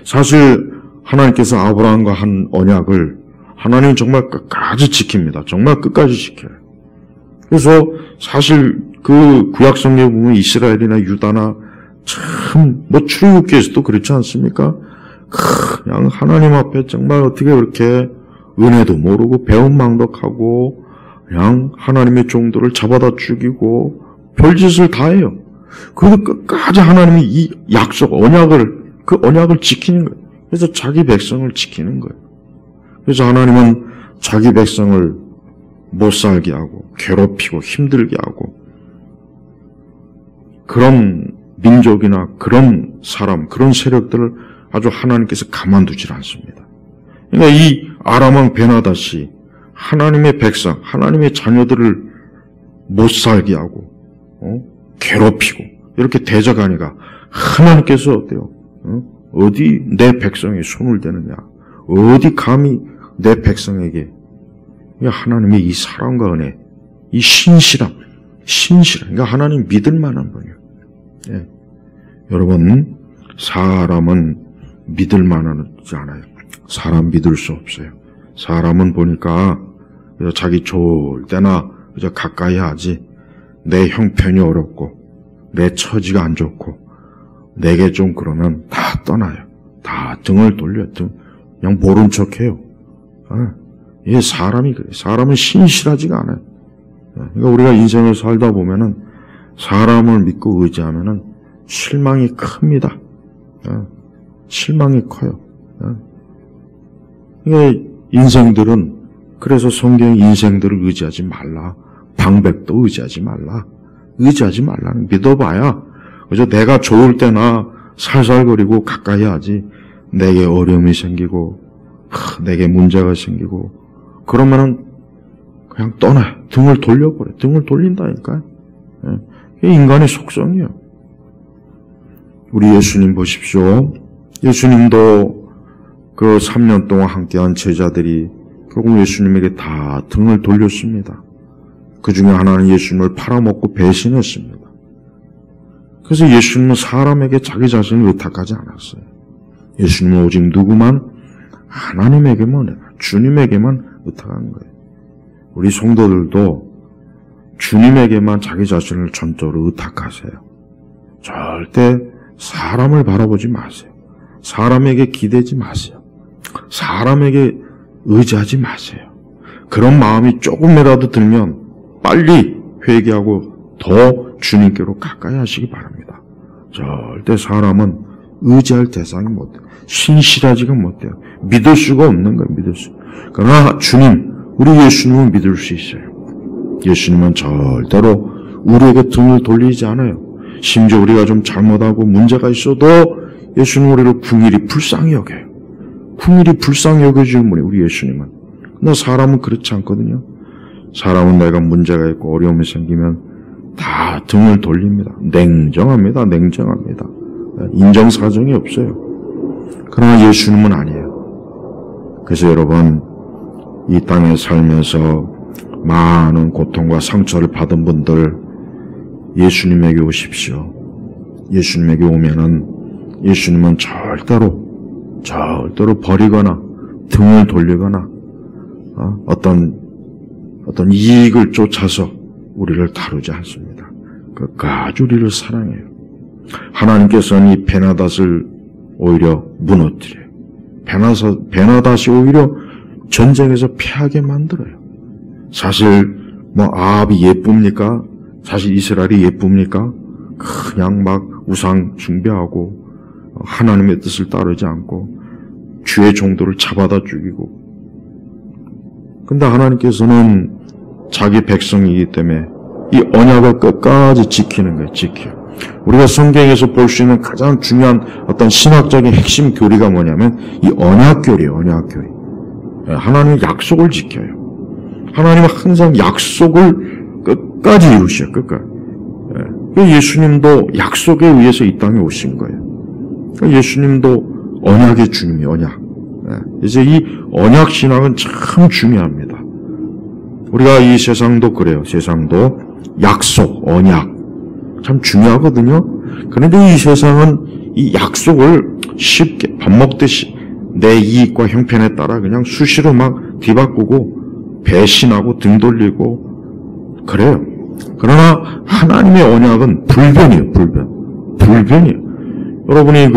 사실 하나님께서 아브라함과 한 언약을 하나님은 정말 끝까지 지킵니다. 정말 끝까지 지켜요. 그래서 사실 그 구약성경에 보면 이스라엘이나 유다나 참 출애굽기에서도 그렇지 않습니까? 그냥 하나님 앞에 정말 어떻게 그렇게 은혜도 모르고 배은망덕하고 그냥 하나님의 종들을 잡아다 죽이고 별짓을 다 해요. 그래도 끝까지 하나님이 이 약속, 그 언약을 지키는 거예요. 그래서 자기 백성을 지키는 거예요. 그래서 하나님은 자기 백성을 못 살게 하고 괴롭히고 힘들게 하고 그런 민족이나 그런 사람, 그런 세력들을 아주 하나님께서 가만두질 않습니다. 그러니까 이 아람 왕 베나닷이 하나님의 백성, 하나님의 자녀들을 못 살게 하고 괴롭히고 이렇게 대적하니까 하나님께서 어때요? 어디 내 백성에 손을 대느냐? 어디 감히 내 백성에게 하나님의 이 사랑과 은혜, 이 신실함. 그러니까 하나님 믿을 만한 분이에요. 예. 여러분, 사람은 믿을 만하지 않아요. 사람 믿을 수 없어요. 사람은 보니까 자기 좋을 때나 그저 가까이 하지 내 형편이 어렵고 내 처지가 안 좋고 내게 좀 그러면 다 떠나요. 다 등을 돌려 그냥 모른 척해요. 이게 사람이 그래요. 사람은 신실하지가 않아요. 그러니까 우리가 인생을 살다 보면은 사람을 믿고 의지하면은 실망이 큽니다. 실망이 커요. 그러니까 인생들은 그래서 성경이 인생들을 의지하지 말라. 방백도 의지하지 말라. 의지하지 말라는 믿어봐야 그저 내가 좋을 때나 살살거리고 가까이 하지 내게 어려움이 생기고 내게 문제가 생기고 그러면은 그냥 떠나요. 등을 돌려버려요. 등을 돌린다니까요. 이게 인간의 속성이에요. 우리 예수님 보십시오. 예수님도 그 3년 동안 함께한 제자들이 결국 예수님에게 다 등을 돌렸습니다. 그 중에 하나는 예수님을 팔아먹고 배신했습니다. 그래서 예수님은 사람에게 자기 자신을 의탁하지 않았어요. 예수님은 오직 누구만? 하나님에게만, 주님에게만 의탁한 거예요. 우리 성도들도 주님에게만 자기 자신을 전적으로 의탁하세요. 절대 사람을 바라보지 마세요. 사람에게 기대지 마세요. 사람에게 의지하지 마세요. 그런 마음이 조금이라도 들면 빨리 회개하고 더 주님께로 가까이 하시기 바랍니다. 절대 사람은 의지할 대상이 못 돼요. 신실하지가 못해요. 믿을 수가 없는 거예요. 믿을 수. 그러나 주님, 우리 예수님은 믿을 수 있어요. 예수님은 절대로 우리에게 등을 돌리지 않아요. 심지어 우리가 좀 잘못하고 문제가 있어도 예수님은 우리를 궁일이 불쌍히 여겨요. 궁일이 불쌍히 여겨주는 분이 우리 예수님은. 그러나 사람은 그렇지 않거든요. 사람은 내가 문제가 있고 어려움이 생기면 다 등을 돌립니다. 냉정합니다. 인정사정이 없어요. 그러나 예수님은 아니에요. 그래서 여러분, 이 땅에 살면서 많은 고통과 상처를 받은 분들, 예수님에게 오십시오. 예수님에게 오면은 예수님은 절대로 버리거나 등을 돌리거나 어떤 이익을 쫓아서 우리를 다루지 않습니다. 끝까지 우리를 사랑해요. 하나님께서는 이 베나닷을 오히려 무너뜨려요. 베나닷이 오히려 전쟁에서 패하게 만들어요. 사실 아합이 예쁩니까? 사실 이스라엘이 예쁩니까? 그냥 막 우상 숭배하고 하나님의 뜻을 따르지 않고 주의 종도를 잡아다 죽이고. 근데 하나님께서는 자기 백성이기 때문에 이 언약을 끝까지 지키는 거예요. 지켜요. 우리가 성경에서 볼 수 있는 가장 중요한 어떤 신학적인 핵심 교리가 뭐냐면 이 언약교리예요. 언약교리. 하나님의 약속을 지켜요. 하나님은 항상 약속을 끝까지 이루셔요. 끝까지. 예수님도 약속에 의해서 이 땅에 오신 거예요. 예수님도 언약의 주님이에요. 언약. 그래서 이 언약 신앙은 참 중요합니다. 우리가 이 세상도 그래요. 세상도 약속, 언약 참 중요하거든요. 그런데 이 세상은 이 약속을 쉽게 밥 먹듯이 내 이익과 형편에 따라 그냥 수시로 막 뒤바꾸고 배신하고 등 돌리고 그래요. 그러나 하나님의 언약은 불변이에요. 불변이에요. 여러분이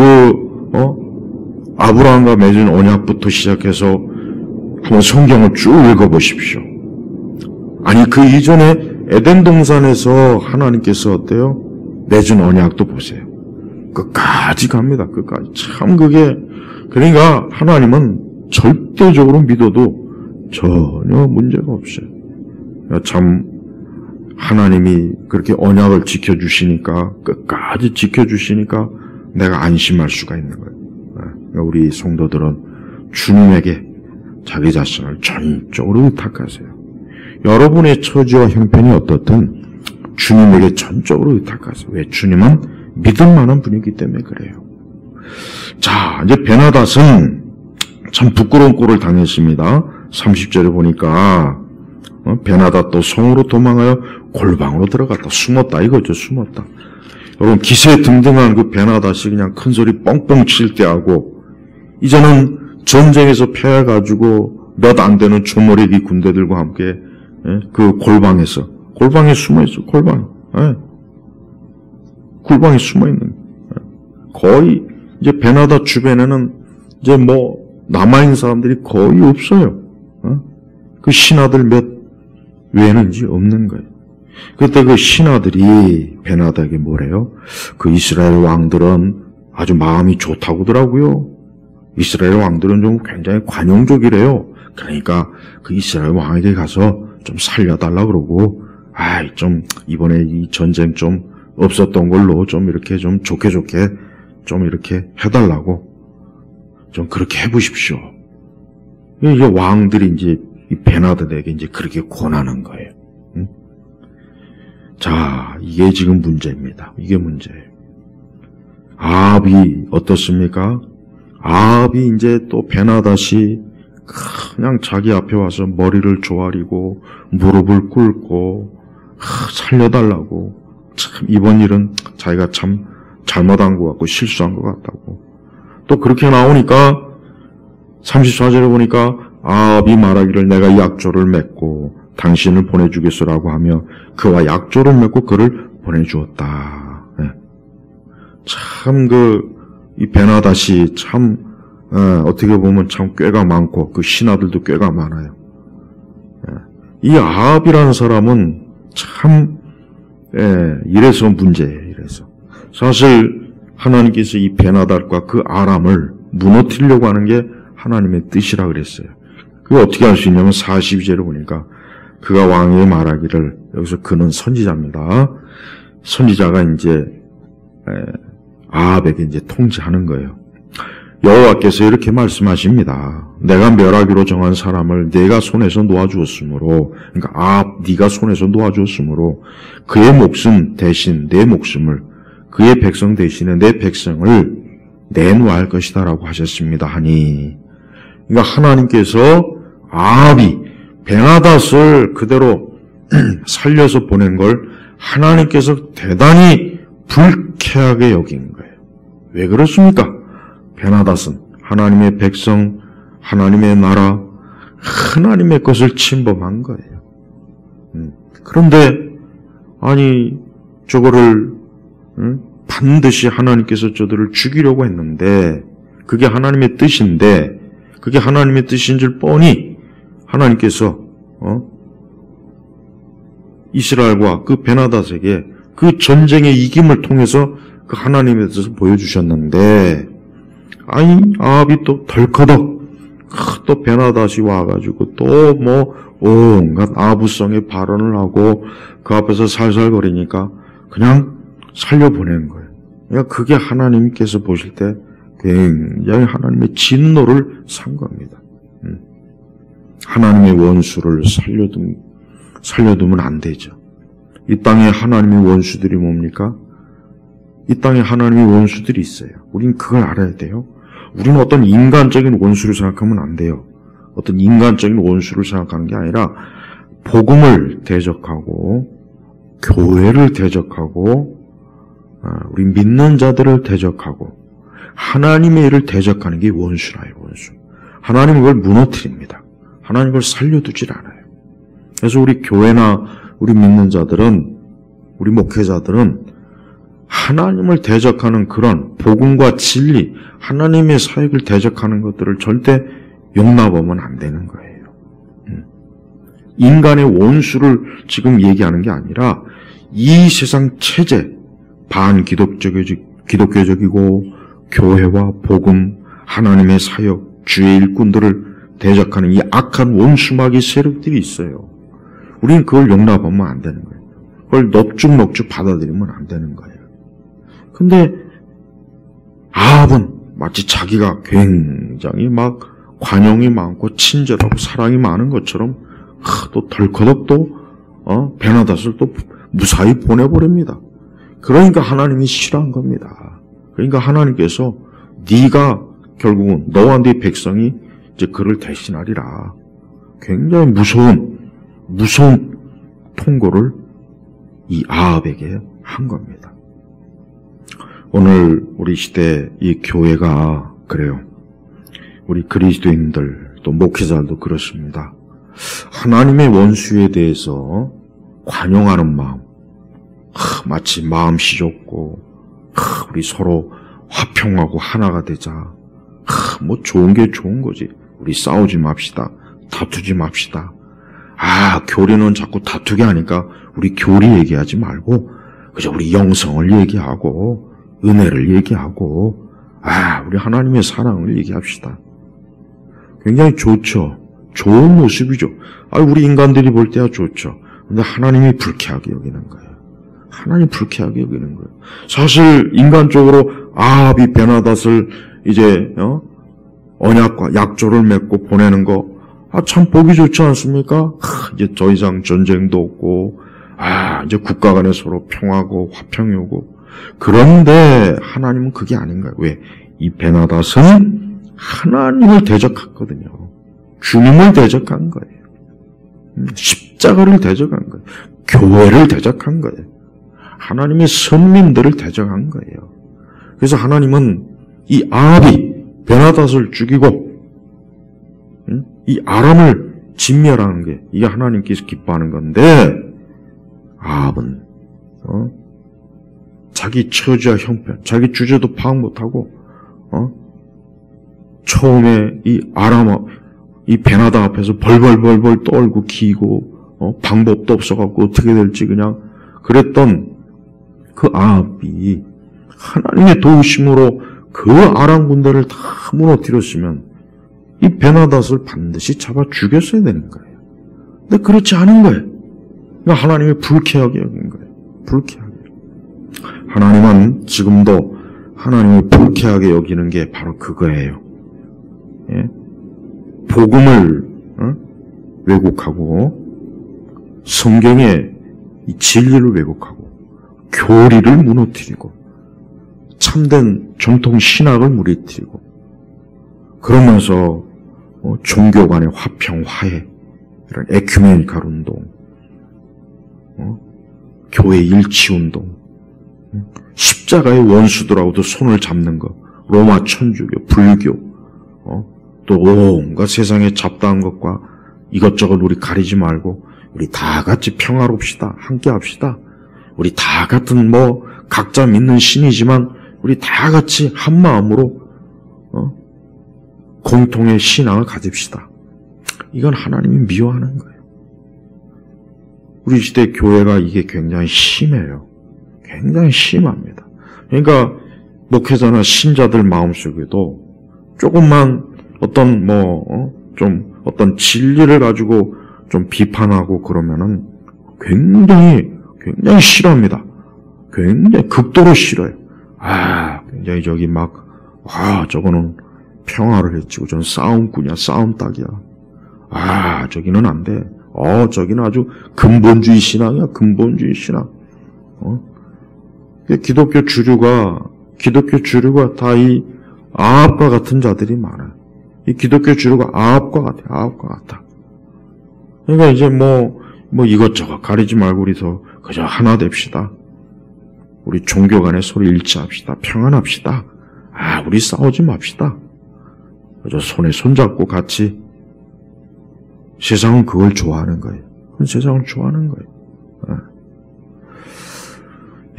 아브라함과 맺은 언약부터 시작해서 한번 성경을 쭉 읽어보십시오. 아니 그 이전에 에덴 동산에서 하나님께서 어때요? 맺은 언약도 보세요. 끝까지 갑니다. 끝까지. 참 그게 그러니까 하나님은 절대적으로 믿어도 전혀 문제가 없어요. 참 하나님이 그렇게 언약을 지켜주시니까 끝까지 지켜주시니까 내가 안심할 수가 있는 거예요. 그러니까 우리 성도들은 주님에게 자기 자신을 전적으로 의탁하세요. 여러분의 처지와 형편이 어떻든 주님에게 전적으로 의탁하세요. 왜? 주님은 믿을 만한 분이기 때문에 그래요. 자, 이제 베나닷은 참 부끄러운 꼴을 당했습니다. 30절에 보니까 베나닷도 성으로 도망하여 골방으로 들어갔다. 숨었다 이거죠. 숨었다. 여러분 기세등등한 그 베나닷이 그냥 큰 소리 뻥뻥 칠 때 하고 이제는 전쟁에서 패해가지고 몇 안 되는 조모래기 군대들과 함께 그 골방에 숨어있어. 골방에 숨어있는 거의 이제 베나닷 주변에는 이제 남아있는 사람들이 거의 없어요. 그 신하들 몇 외에는 이제 없는 거예요. 그때 그 신하들이 베나닷에게 뭐래요? 그 이스라엘 왕들은 아주 마음이 좋다고더라고요. 이스라엘 왕들은 좀 굉장히 관용적이래요. 그러니까 그 이스라엘 왕에게 가서 좀 살려달라 그러고, 좀 이번에 이 전쟁 좀 없었던 걸로 좀 이렇게 좀 좋게 좀 이렇게 해달라고 좀 그렇게 해보십시오. 이제 왕들이 이제 이 베나닷에게 이제 그렇게 권하는 거예요. 응? 자, 이게 지금 문제입니다. 이게 문제예요. 아합이 어떻습니까? 아합이 이제 또 베나닷이 그냥 자기 앞에 와서 머리를 조아리고 무릎을 꿇고 살려달라고 참 이번 일은 자기가 참 잘못한 것 같고 실수한 것 같다고 또 그렇게 나오니까 34절에 보니까 아합이 말하기를 내가 약조를 맺고 당신을 보내주겠소라고 하며 그와 약조를 맺고 그를 보내주었다. 네. 참 이 베나닷이 참 어떻게 보면 참 꾀가 많고 그 신하들도 꾀가 많아요. 이 아합이라는 사람은 참 이래서 문제예요. 이래서 사실 하나님께서 이 베나닷과 그 아람을 무너뜨리려고 하는 게 하나님의 뜻이라 그랬어요. 그게 어떻게 할 수 있냐면 42절에 보니까 그가 왕에게 말하기를 여기서 그는 선지자입니다. 선지자가 이제 아합에게 이제 통지하는 거예요. 여호와께서 이렇게 말씀하십니다. 내가 멸하기로 정한 사람을 내가 손에서 놓아주었으므로, 그러니까 아합 네가 손에서 놓아주었으므로 그의 목숨 대신 내 목숨을, 그의 백성 대신에 내 백성을 내놓을 것이다 라고 하셨습니다 하니, 그러니까 하나님께서 아합이 베나닷을 그대로 살려서 보낸 걸 하나님께서 대단히 불쾌하게 여긴 거예요. 왜 그렇습니까? 베나닷은 하나님의 백성, 하나님의 나라, 하나님의 것을 침범한 거예요. 그런데 아니 저거를 반드시 하나님께서 저들을 죽이려고 했는데, 그게 하나님의 뜻인데, 그게 하나님의 뜻인 줄 뻔히 하나님께서 이스라엘과 그 베나닷에게 그 전쟁의 이김을 통해서 그 하나님의 뜻을 보여주셨는데, 아니 아합이 또 덜커덕 또 베나닷이 와가지고 또 뭐 온갖 아부성의 발언을 하고 그 앞에서 살살거리니까 그냥 살려보낸 거예요. 그러니까 그게 하나님께서 보실 때 굉장히 하나님의 진노를 산 겁니다. 하나님의 원수를 살려두면 안 되죠. 이 땅에 하나님의 원수들이 뭡니까? 이 땅에 하나님의 원수들이 있어요. 우린 그걸 알아야 돼요. 우리는 어떤 인간적인 원수를 생각하면 안 돼요. 어떤 인간적인 원수를 생각하는 게 아니라 복음을 대적하고 교회를 대적하고 우리 믿는 자들을 대적하고 하나님의 일을 대적하는 게 원수라요. 원수. 하나님은 그걸 무너뜨립니다. 하나님은 그걸 살려두질 않아요. 그래서 우리 교회나 우리 믿는 자들은, 우리 목회자들은 하나님을 대적하는 그런 복음과 진리, 하나님의 사역을 대적하는 것들을 절대 용납하면 안 되는 거예요. 인간의 원수를 지금 얘기하는 게 아니라 이 세상 체제, 반기독교적이고 교회와 복음, 하나님의 사역, 주의 일꾼들을 대적하는 이 악한 원수마귀 세력들이 있어요. 우리는 그걸 용납하면 안 되는 거예요. 그걸 넙죽넙죽 받아들이면 안 되는 거예요. 근데 아합은 마치 자기가 굉장히 막 관용이 많고 친절하고 사랑이 많은 것처럼 또 덜커덕 또 베나닷을 또 무사히 보내버립니다. 그러니까 하나님이 싫어한 겁니다. 그러니까 하나님께서 네가 결국은 너와 네 백성이 이제 그를 대신하리라. 굉장히 무서운 통고를 이 아합에게 한 겁니다. 오늘 우리 시대 이 교회가 그래요. 우리 그리스도인들 또 목회자들도 그렇습니다. 하나님의 원수에 대해서 관용하는 마음, 마치 마음씨 좋고 우리 서로 화평하고 하나가 되자. 뭐 좋은 게 좋은 거지. 우리 싸우지 맙시다. 다투지 맙시다. 교리는 자꾸 다투게 하니까 우리 교리 얘기하지 말고 그저 우리 영성을 얘기하고 은혜를 얘기하고 우리 하나님의 사랑을 얘기합시다. 굉장히 좋죠. 좋은 모습이죠. 우리 인간들이 볼 때야 좋죠. 근데 하나님이 불쾌하게 여기는 거예요. 하나님 불쾌하게 여기는 거예요. 사실 인간적으로 아합이 베나닷을 이제 언약과 약조를 맺고 보내는 거 참 보기 좋지 않습니까? 이제 더 이상 전쟁도 없고 이제 국가 간에 서로 평화고 화평이 오고. 그런데 하나님은 그게 아닌가요? 왜? 이 베나닷은 하나님을 대적했거든요. 주님을 대적한 거예요. 십자가를 대적한 거예요. 교회를 대적한 거예요. 하나님의 선민들을 대적한 거예요. 그래서 하나님은 이 아합이 베나닷을 죽이고 이 아람을 진멸하는 게 이게 하나님께서 기뻐하는 건데, 아합은 자기 처지와 형편, 자기 주제도 파악 못하고 처음에 이 베나닷 앞에서 벌벌 떨고 기고 방법도 없어갖고 어떻게 될지 그냥 그랬던 그 아합이 하나님의 도우심으로 그 아람 군대를 다 무너뜨렸으면 이 베나닷을 반드시 잡아 죽였어야 되는 거예요. 근데 그렇지 않은 거예요. 그러니까 하나님이 불쾌하게 여긴 거예요. 불쾌하게. 하나님은 지금도 하나님을 불쾌하게 여기는 게 바로 그거예요. 예? 복음을 왜곡하고 성경의 이 진리를 왜곡하고 교리를 무너뜨리고 참된 정통 신학을 무너뜨리고 그러면서 종교 간의 화평, 화해, 이런 에큐메니칼 운동, 교회 일치 운동, 십자가의 원수들하고도 손을 잡는 것, 로마 천주교, 불교, 또 온갖 세상에 잡다한 것과 이것저것 우리 가리지 말고 우리 다 같이 평화롭시다, 함께 합시다. 우리 다 같은 각자 믿는 신이지만 우리 다 같이 한 마음으로 공통의 신앙을 가집시다. 이건 하나님이 미워하는 거예요. 우리 시대 교회가 이게 굉장히 심해요. 굉장히 심합니다. 그러니까 목회자나 신자들 마음속에도 조금만 어떤 어떤 진리를 가지고 좀 비판하고 그러면은 굉장히 싫어합니다. 굉장히 극도로 싫어요. 굉장히 저거는 평화를 해치고 저는 싸움꾼이야, 싸움닭이야. 저기는 안 돼. 저기는 아주 근본주의 신앙이야, 근본주의 신앙. 기독교 주류가 다 이 아합과 같은 자들이 많아요. 이 기독교 주류가 아합과 같아. 그러니까 이제 이것저것 가리지 말고 우리서 그저 하나 됩시다. 우리 종교 간에 서로 일치합시다. 평안합시다. 우리 싸우지 맙시다. 그저 손에 손잡고 같이. 세상은 그걸 좋아하는 거예요. 세상은 좋아하는 거예요.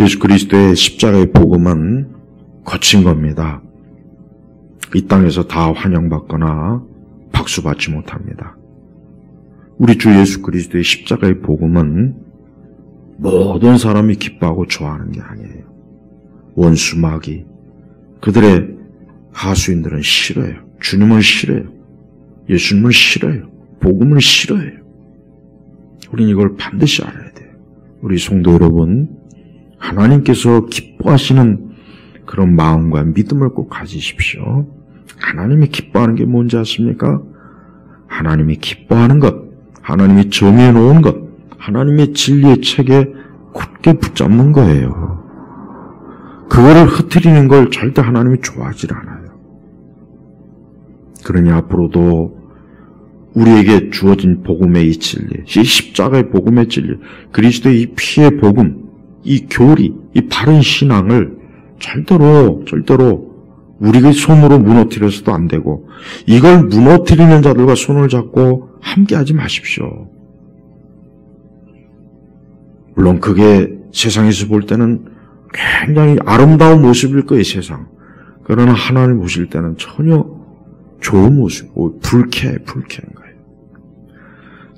예수 그리스도의 십자가의 복음은 거친 겁니다. 이 땅에서 다 환영받거나 박수받지 못합니다. 우리 주 예수 그리스도의 십자가의 복음은 모든 사람이 기뻐하고 좋아하는 게 아니에요. 원수 마귀, 그들의 하수인들은 싫어해요. 주님을 싫어해요. 예수님을 싫어해요. 복음을 싫어해요. 우린 이걸 반드시 알아야 돼요. 우리 성도 여러분, 하나님께서 기뻐하시는 그런 마음과 믿음을 꼭 가지십시오. 하나님이 기뻐하는 게 뭔지 아십니까? 하나님이 기뻐하는 것, 하나님이 정해 놓은 것, 하나님의 진리의 책에 굳게 붙잡는 거예요. 그거를 흐트리는 걸 절대 하나님이 좋아하지 않아요. 그러니 앞으로도 우리에게 주어진 복음의 이 진리, 이 십자가의 복음의 진리, 그리스도의 이 피의 복음, 이 교리, 이 바른 신앙을 절대로 우리의 손으로 무너뜨려서도 안 되고, 이걸 무너뜨리는 자들과 손을 잡고 함께하지 마십시오. 물론 그게 세상에서 볼 때는 굉장히 아름다운 모습일 거예요, 세상. 그러나 하나님 보실 때는 전혀 좋은 모습, 불쾌한 거예요.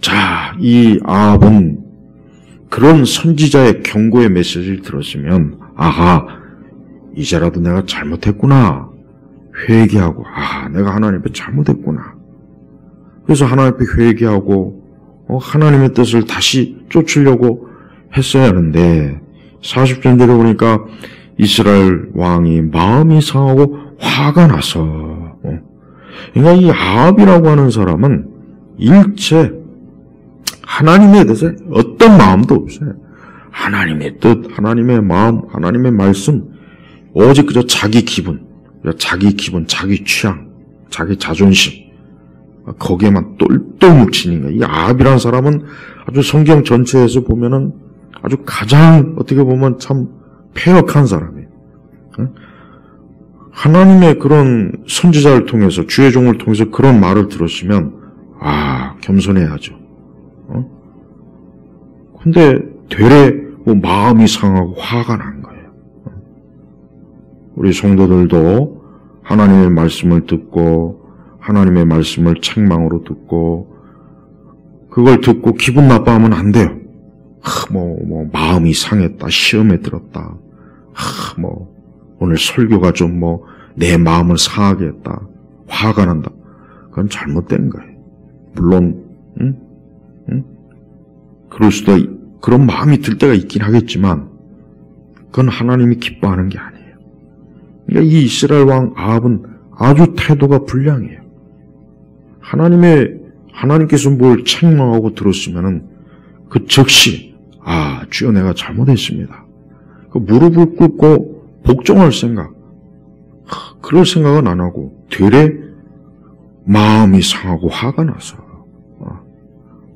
자, 이 아합은 그런 선지자의 경고의 메시지를 들었으면, 이제라도 내가 잘못했구나. 회개하고, 내가 하나님 앞에 잘못했구나. 그래서 하나님 앞에 회개하고, 하나님의 뜻을 다시 쫓으려고 했어야 하는데, 40절 내려보니까 이스라엘 왕이 마음이 상하고 화가 나서, 그러니까 이 아합이라고 하는 사람은 일체 하나님에 대해서 어떤 마음도 없어요. 하나님의 뜻, 하나님의 마음, 하나님의 말씀, 오직 그저 자기 기분, 자기 취향, 자기 자존심, 거기에만 똘똘 뭉치는 거예요. 이 아합이라는 사람은 아주 성경 전체에서 보면은 아주 가장 어떻게 보면 참 폐역한 사람이에요. 하나님의 그런 선지자를 통해서, 주의 종을 통해서 그런 말을 들었으면 겸손해야죠. 근데 되레 마음이 상하고 화가 난 거예요. 우리 성도들도 하나님의 말씀을 듣고, 하나님의 말씀을 책망으로 듣고, 그걸 듣고 기분 나빠하면 안 돼요. 마음이 상했다, 시험에 들었다, 오늘 설교가 좀 내 마음을 상하게 했다, 화가 난다. 그건 잘못된 거예요. 물론, 그럴 수도, 그런 마음이 들 때가 있긴 하겠지만, 그건 하나님이 기뻐하는 게 아니에요. 그러니까 이 이스라엘 왕 아합은 아주 태도가 불량해요. 하나님께서 뭘 책망하고 들었으면은, 그 즉시, 주여 내가 잘못했습니다. 그 무릎을 꿇고 복종할 생각, 그럴 생각은 안 하고 되레 마음이 상하고 화가 나서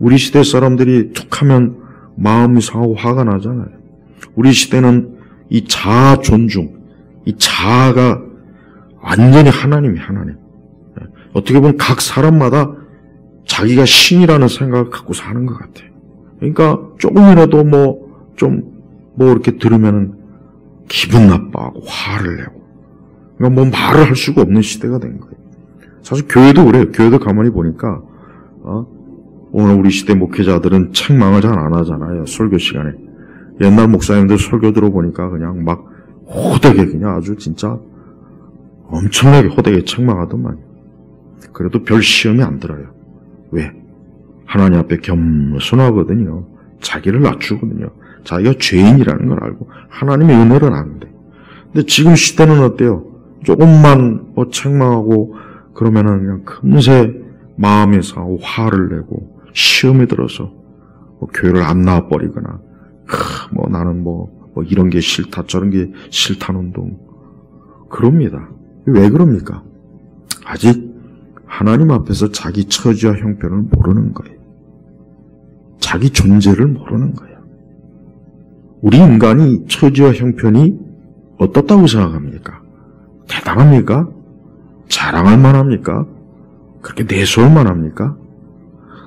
우리 시대 사람들이 툭하면 마음이 상하고 화가 나잖아요. 우리 시대는 이 자아 존중, 이 자아가 완전히 하나님이 하나님. 어떻게 보면 각 사람마다 자기가 신이라는 생각을 갖고 사는 것 같아요. 그러니까 조금이라도 이렇게 들으면은 기분 나빠하고 화를 내고. 그러니까 뭐 말을 할 수가 없는 시대가 된 거예요. 사실 교회도 그래요. 교회도 가만히 보니까, 오늘 우리 시대 목회자들은 책망을 잘 안 하잖아요. 설교 시간에. 옛날 목사님들 설교 들어보니까 그냥 막 호되게 그냥 아주 진짜 엄청나게 호되게 책망하더만. 그래도 별 시험이 안 들어요. 왜? 하나님 앞에 겸손하거든요. 자기를 낮추거든요. 자기가 죄인이라는 걸 알고 하나님의 은혜를 아는데. 근데 지금 시대는 어때요? 조금만 책망하고 그러면은 그냥 금세 마음이 상하고 화를 내고 시험에 들어서 교회를 안 나와버리거나 나는 이런 게 싫다 저런 게 싫다는 둥 그럽니다. 왜 그럽니까? 아직 하나님 앞에서 자기 처지와 형편을 모르는 거예요. 자기 존재를 모르는 거예요. 우리 인간이 처지와 형편이 어떻다고 생각합니까? 대단합니까? 자랑할 만합니까? 그렇게 내세울 만합니까?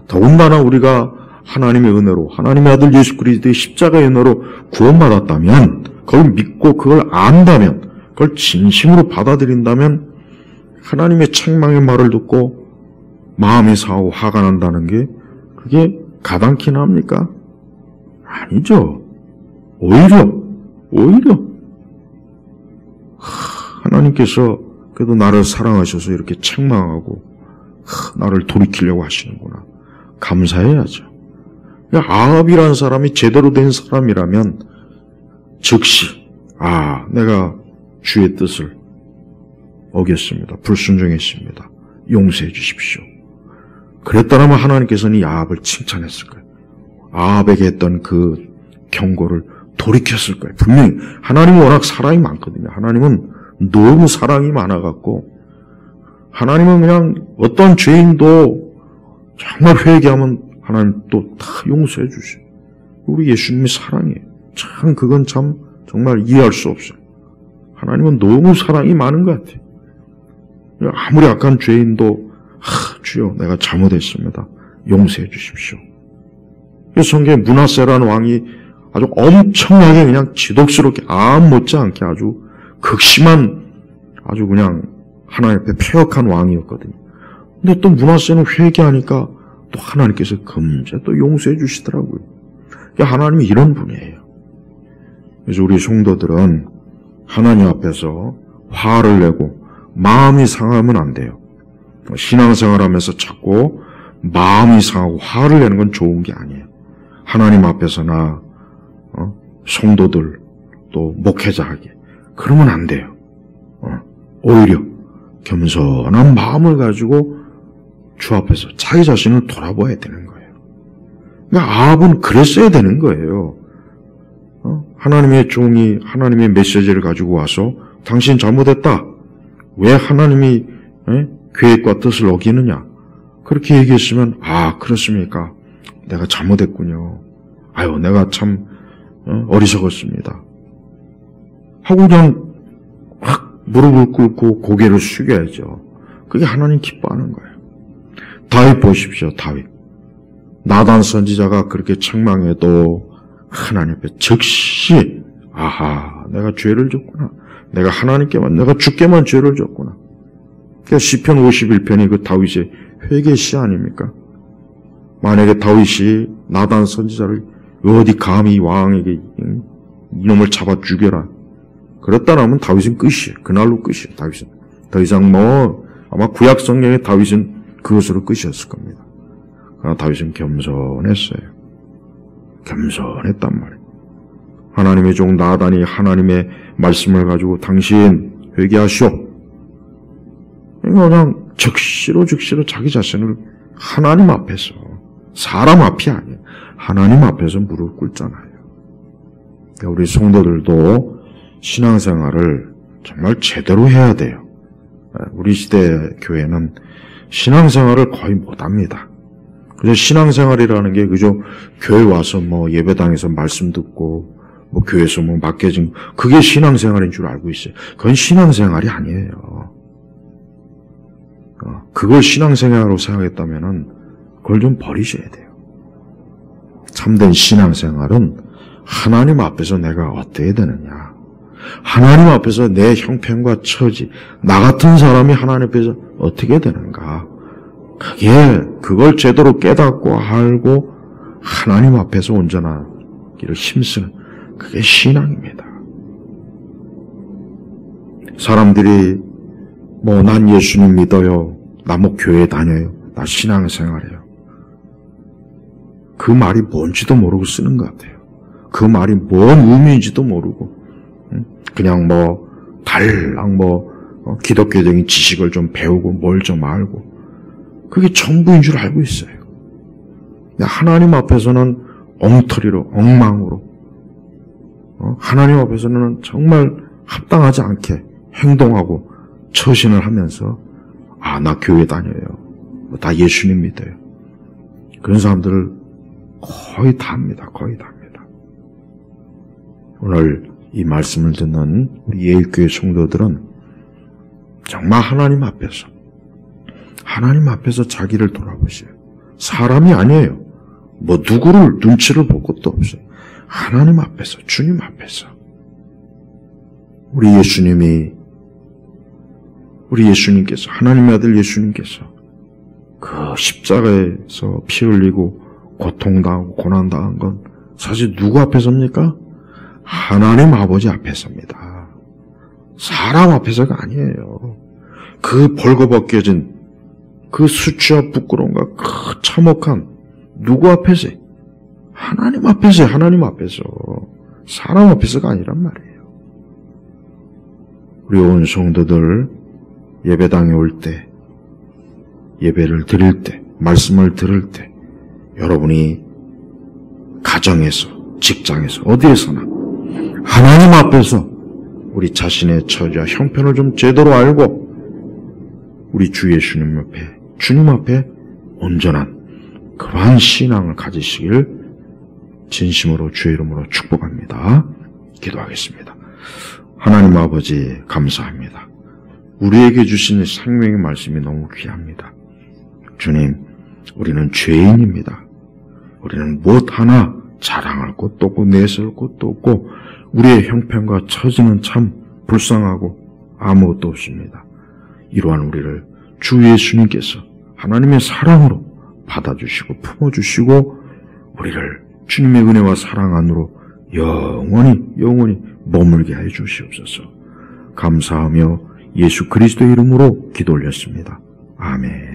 더군다나 우리가 하나님의 은혜로 하나님의 아들 예수 그리스도의 십자가의 은혜로 구원받았다면 그걸 믿고 그걸 안다면 그걸 진심으로 받아들인다면 하나님의 책망의 말을 듣고 마음이 상하고 화가 난다는 게 그게 가당키나 합니까? 아니죠. 오히려 하나님께서 그래도 나를 사랑하셔서 이렇게 책망하고 나를 돌이키려고 하시는구나. 감사해야죠. 아합이라는 사람이 제대로 된 사람이라면 즉시 내가 주의 뜻을 어겼습니다. 불순종했습니다. 용서해 주십시오. 그랬다면 하나님께서는 이 아합을 칭찬했을 거예요. 아합에게 했던 그 경고를 돌이켰을 거예요. 분명히 하나님은 워낙 사랑이 많거든요. 하나님은 너무 사랑이 많아갖고 하나님은 그냥 어떤 죄인도 정말 회개하면 하나님 또 다 용서해 주셔요. 우리 예수님이 사랑이에요. 참 그건 참 정말 이해할 수 없어요. 하나님은 너무 사랑이 많은 것 같아요. 아무리 악한 죄인도 주여 내가 잘못했습니다. 용서해 주십시오. 성경에 므낫세라는 왕이 아주 엄청나게 그냥 지독스럽게 암 못지않게 아주 극심한 아주 그냥 하나님 앞에 폐역한 왕이었거든요. 근데 또 므낫세는 회개하니까 또 하나님께서 금세 또 용서해 주시더라고요. 하나님이 이런 분이에요. 그래서 우리 성도들은 하나님 앞에서 화를 내고 마음이 상하면 안 돼요. 신앙생활하면서 자꾸 마음이 상하고 화를 내는 건 좋은 게 아니에요. 하나님 앞에서나 성도들 또 목회자에게 그러면 안 돼요. 오히려 겸손한 마음을 가지고 주 앞에서 자기 자신을 돌아봐야 되는 거예요. 그러니까 아합은 그랬어야 되는 거예요. 하나님의 종이 하나님의 메시지를 가지고 와서 당신 잘못했다. 왜 하나님이 계획과 뜻을 어기느냐. 그렇게 얘기했으면 그렇습니까? 내가 잘못했군요. 내가 참 어리석었습니다. 하고 그냥 확 무릎을 꿇고 고개를 숙여야죠. 그게 하나님 기뻐하는 거예요. 다윗 보십시오. 다윗. 나단 선지자가 그렇게 책망해도 하나님 앞에 즉시 내가 죄를 졌구나. 내가 주께만 죄를 졌구나. 그러니까 시편 51편이 그 다윗의 회개시 아닙니까? 만약에 다윗이 나단 선지자를 어디 감히 왕에게 이놈을 잡아 죽여라. 그랬다라면 다윗은 끝이에요. 그날로 끝이에요. 다윗은. 더 이상 아마 구약 성경의 다윗은 그것으로 끝이었을 겁니다. 그러나 다윗은 겸손했어요. 겸손했단 말이에요. 하나님의 종 나단이 하나님의 말씀을 가지고 당신 회개하시오. 그냥 즉시로 자기 자신을 하나님 앞에서 사람 앞이 아니에요. 하나님 앞에서 무릎 꿇잖아요. 우리 성도들도 신앙생활을 정말 제대로 해야 돼요. 우리 시대 교회는 신앙생활을 거의 못합니다. 그래서 신앙생활이라는 게 그저 교회 와서 뭐 예배당에서 말씀 듣고 뭐 교회에서 뭐 맡겨진 그게 신앙생활인 줄 알고 있어요. 그건 신앙생활이 아니에요. 그걸 신앙생활로 생각했다면은 그걸 좀 버리셔야 돼요. 참된 신앙생활은 하나님 앞에서 내가 어떻게 되느냐. 하나님 앞에서 내 형편과 처지, 나 같은 사람이 하나님 앞에서 어떻게 되는가. 그걸 제대로 깨닫고 알고 하나님 앞에서 온전하기를 힘쓰는 그게 신앙입니다. 사람들이 뭐 난 예수님 믿어요. 나 뭐 교회 다녀요. 나 신앙생활해요. 그 말이 뭔지도 모르고 쓰는 것 같아요. 그 말이 뭔 의미인지도 모르고 그냥 뭐 달랑 기독교적인 지식을 좀 배우고 뭘 좀 알고 그게 전부인 줄 알고 있어요. 하나님 앞에서는 엉터리로 엉망으로 하나님 앞에서는 정말 합당하지 않게 행동하고 처신을 하면서 나 교회 다녀요. 다 예수님 믿어요. 그런 사람들을 거의 다 합니다. 거의 다 합니다. 오늘 이 말씀을 듣는 우리 예일교회 성도들은 정말 하나님 앞에서 자기를 돌아보세요. 사람이 아니에요. 뭐 누구를 눈치를 볼 것도 없어요. 하나님 앞에서, 주님 앞에서. 우리 예수님께서, 하나님의 아들 예수님께서 그 십자가에서 피 흘리고 고통당하고 고난당한 건 사실 누구 앞에서입니까? 하나님 아버지 앞에서입니다. 사람 앞에서가 아니에요. 그 벌거벗겨진 그 수치와 부끄러움과 그 참혹한 누구 앞에서? 하나님 앞에서요. 하나님 앞에서. 사람 앞에서가 아니란 말이에요. 우리 온 성도들 예배당에 올 때, 예배를 드릴 때, 말씀을 들을 때 여러분이 가정에서, 직장에서, 어디에서나 하나님 앞에서 우리 자신의 처지와 형편을 좀 제대로 알고 우리 주 예수님 앞에, 주님 앞에 온전한 그러한 신앙을 가지시길 진심으로 주의 이름으로 축복합니다. 기도하겠습니다. 하나님 아버지 감사합니다. 우리에게 주신 생명의 말씀이 너무 귀합니다. 주님, 우리는 죄인입니다. 우리는 무엇 하나 자랑할 것도 없고 내세울 것도 없고 우리의 형편과 처지는 참 불쌍하고 아무것도 없습니다. 이러한 우리를 주 예수님께서 하나님의 사랑으로 받아주시고 품어주시고 우리를 주님의 은혜와 사랑 안으로 영원히 머물게 해 주시옵소서. 감사하며 예수 그리스도의 이름으로 기도 올렸습니다. 아멘.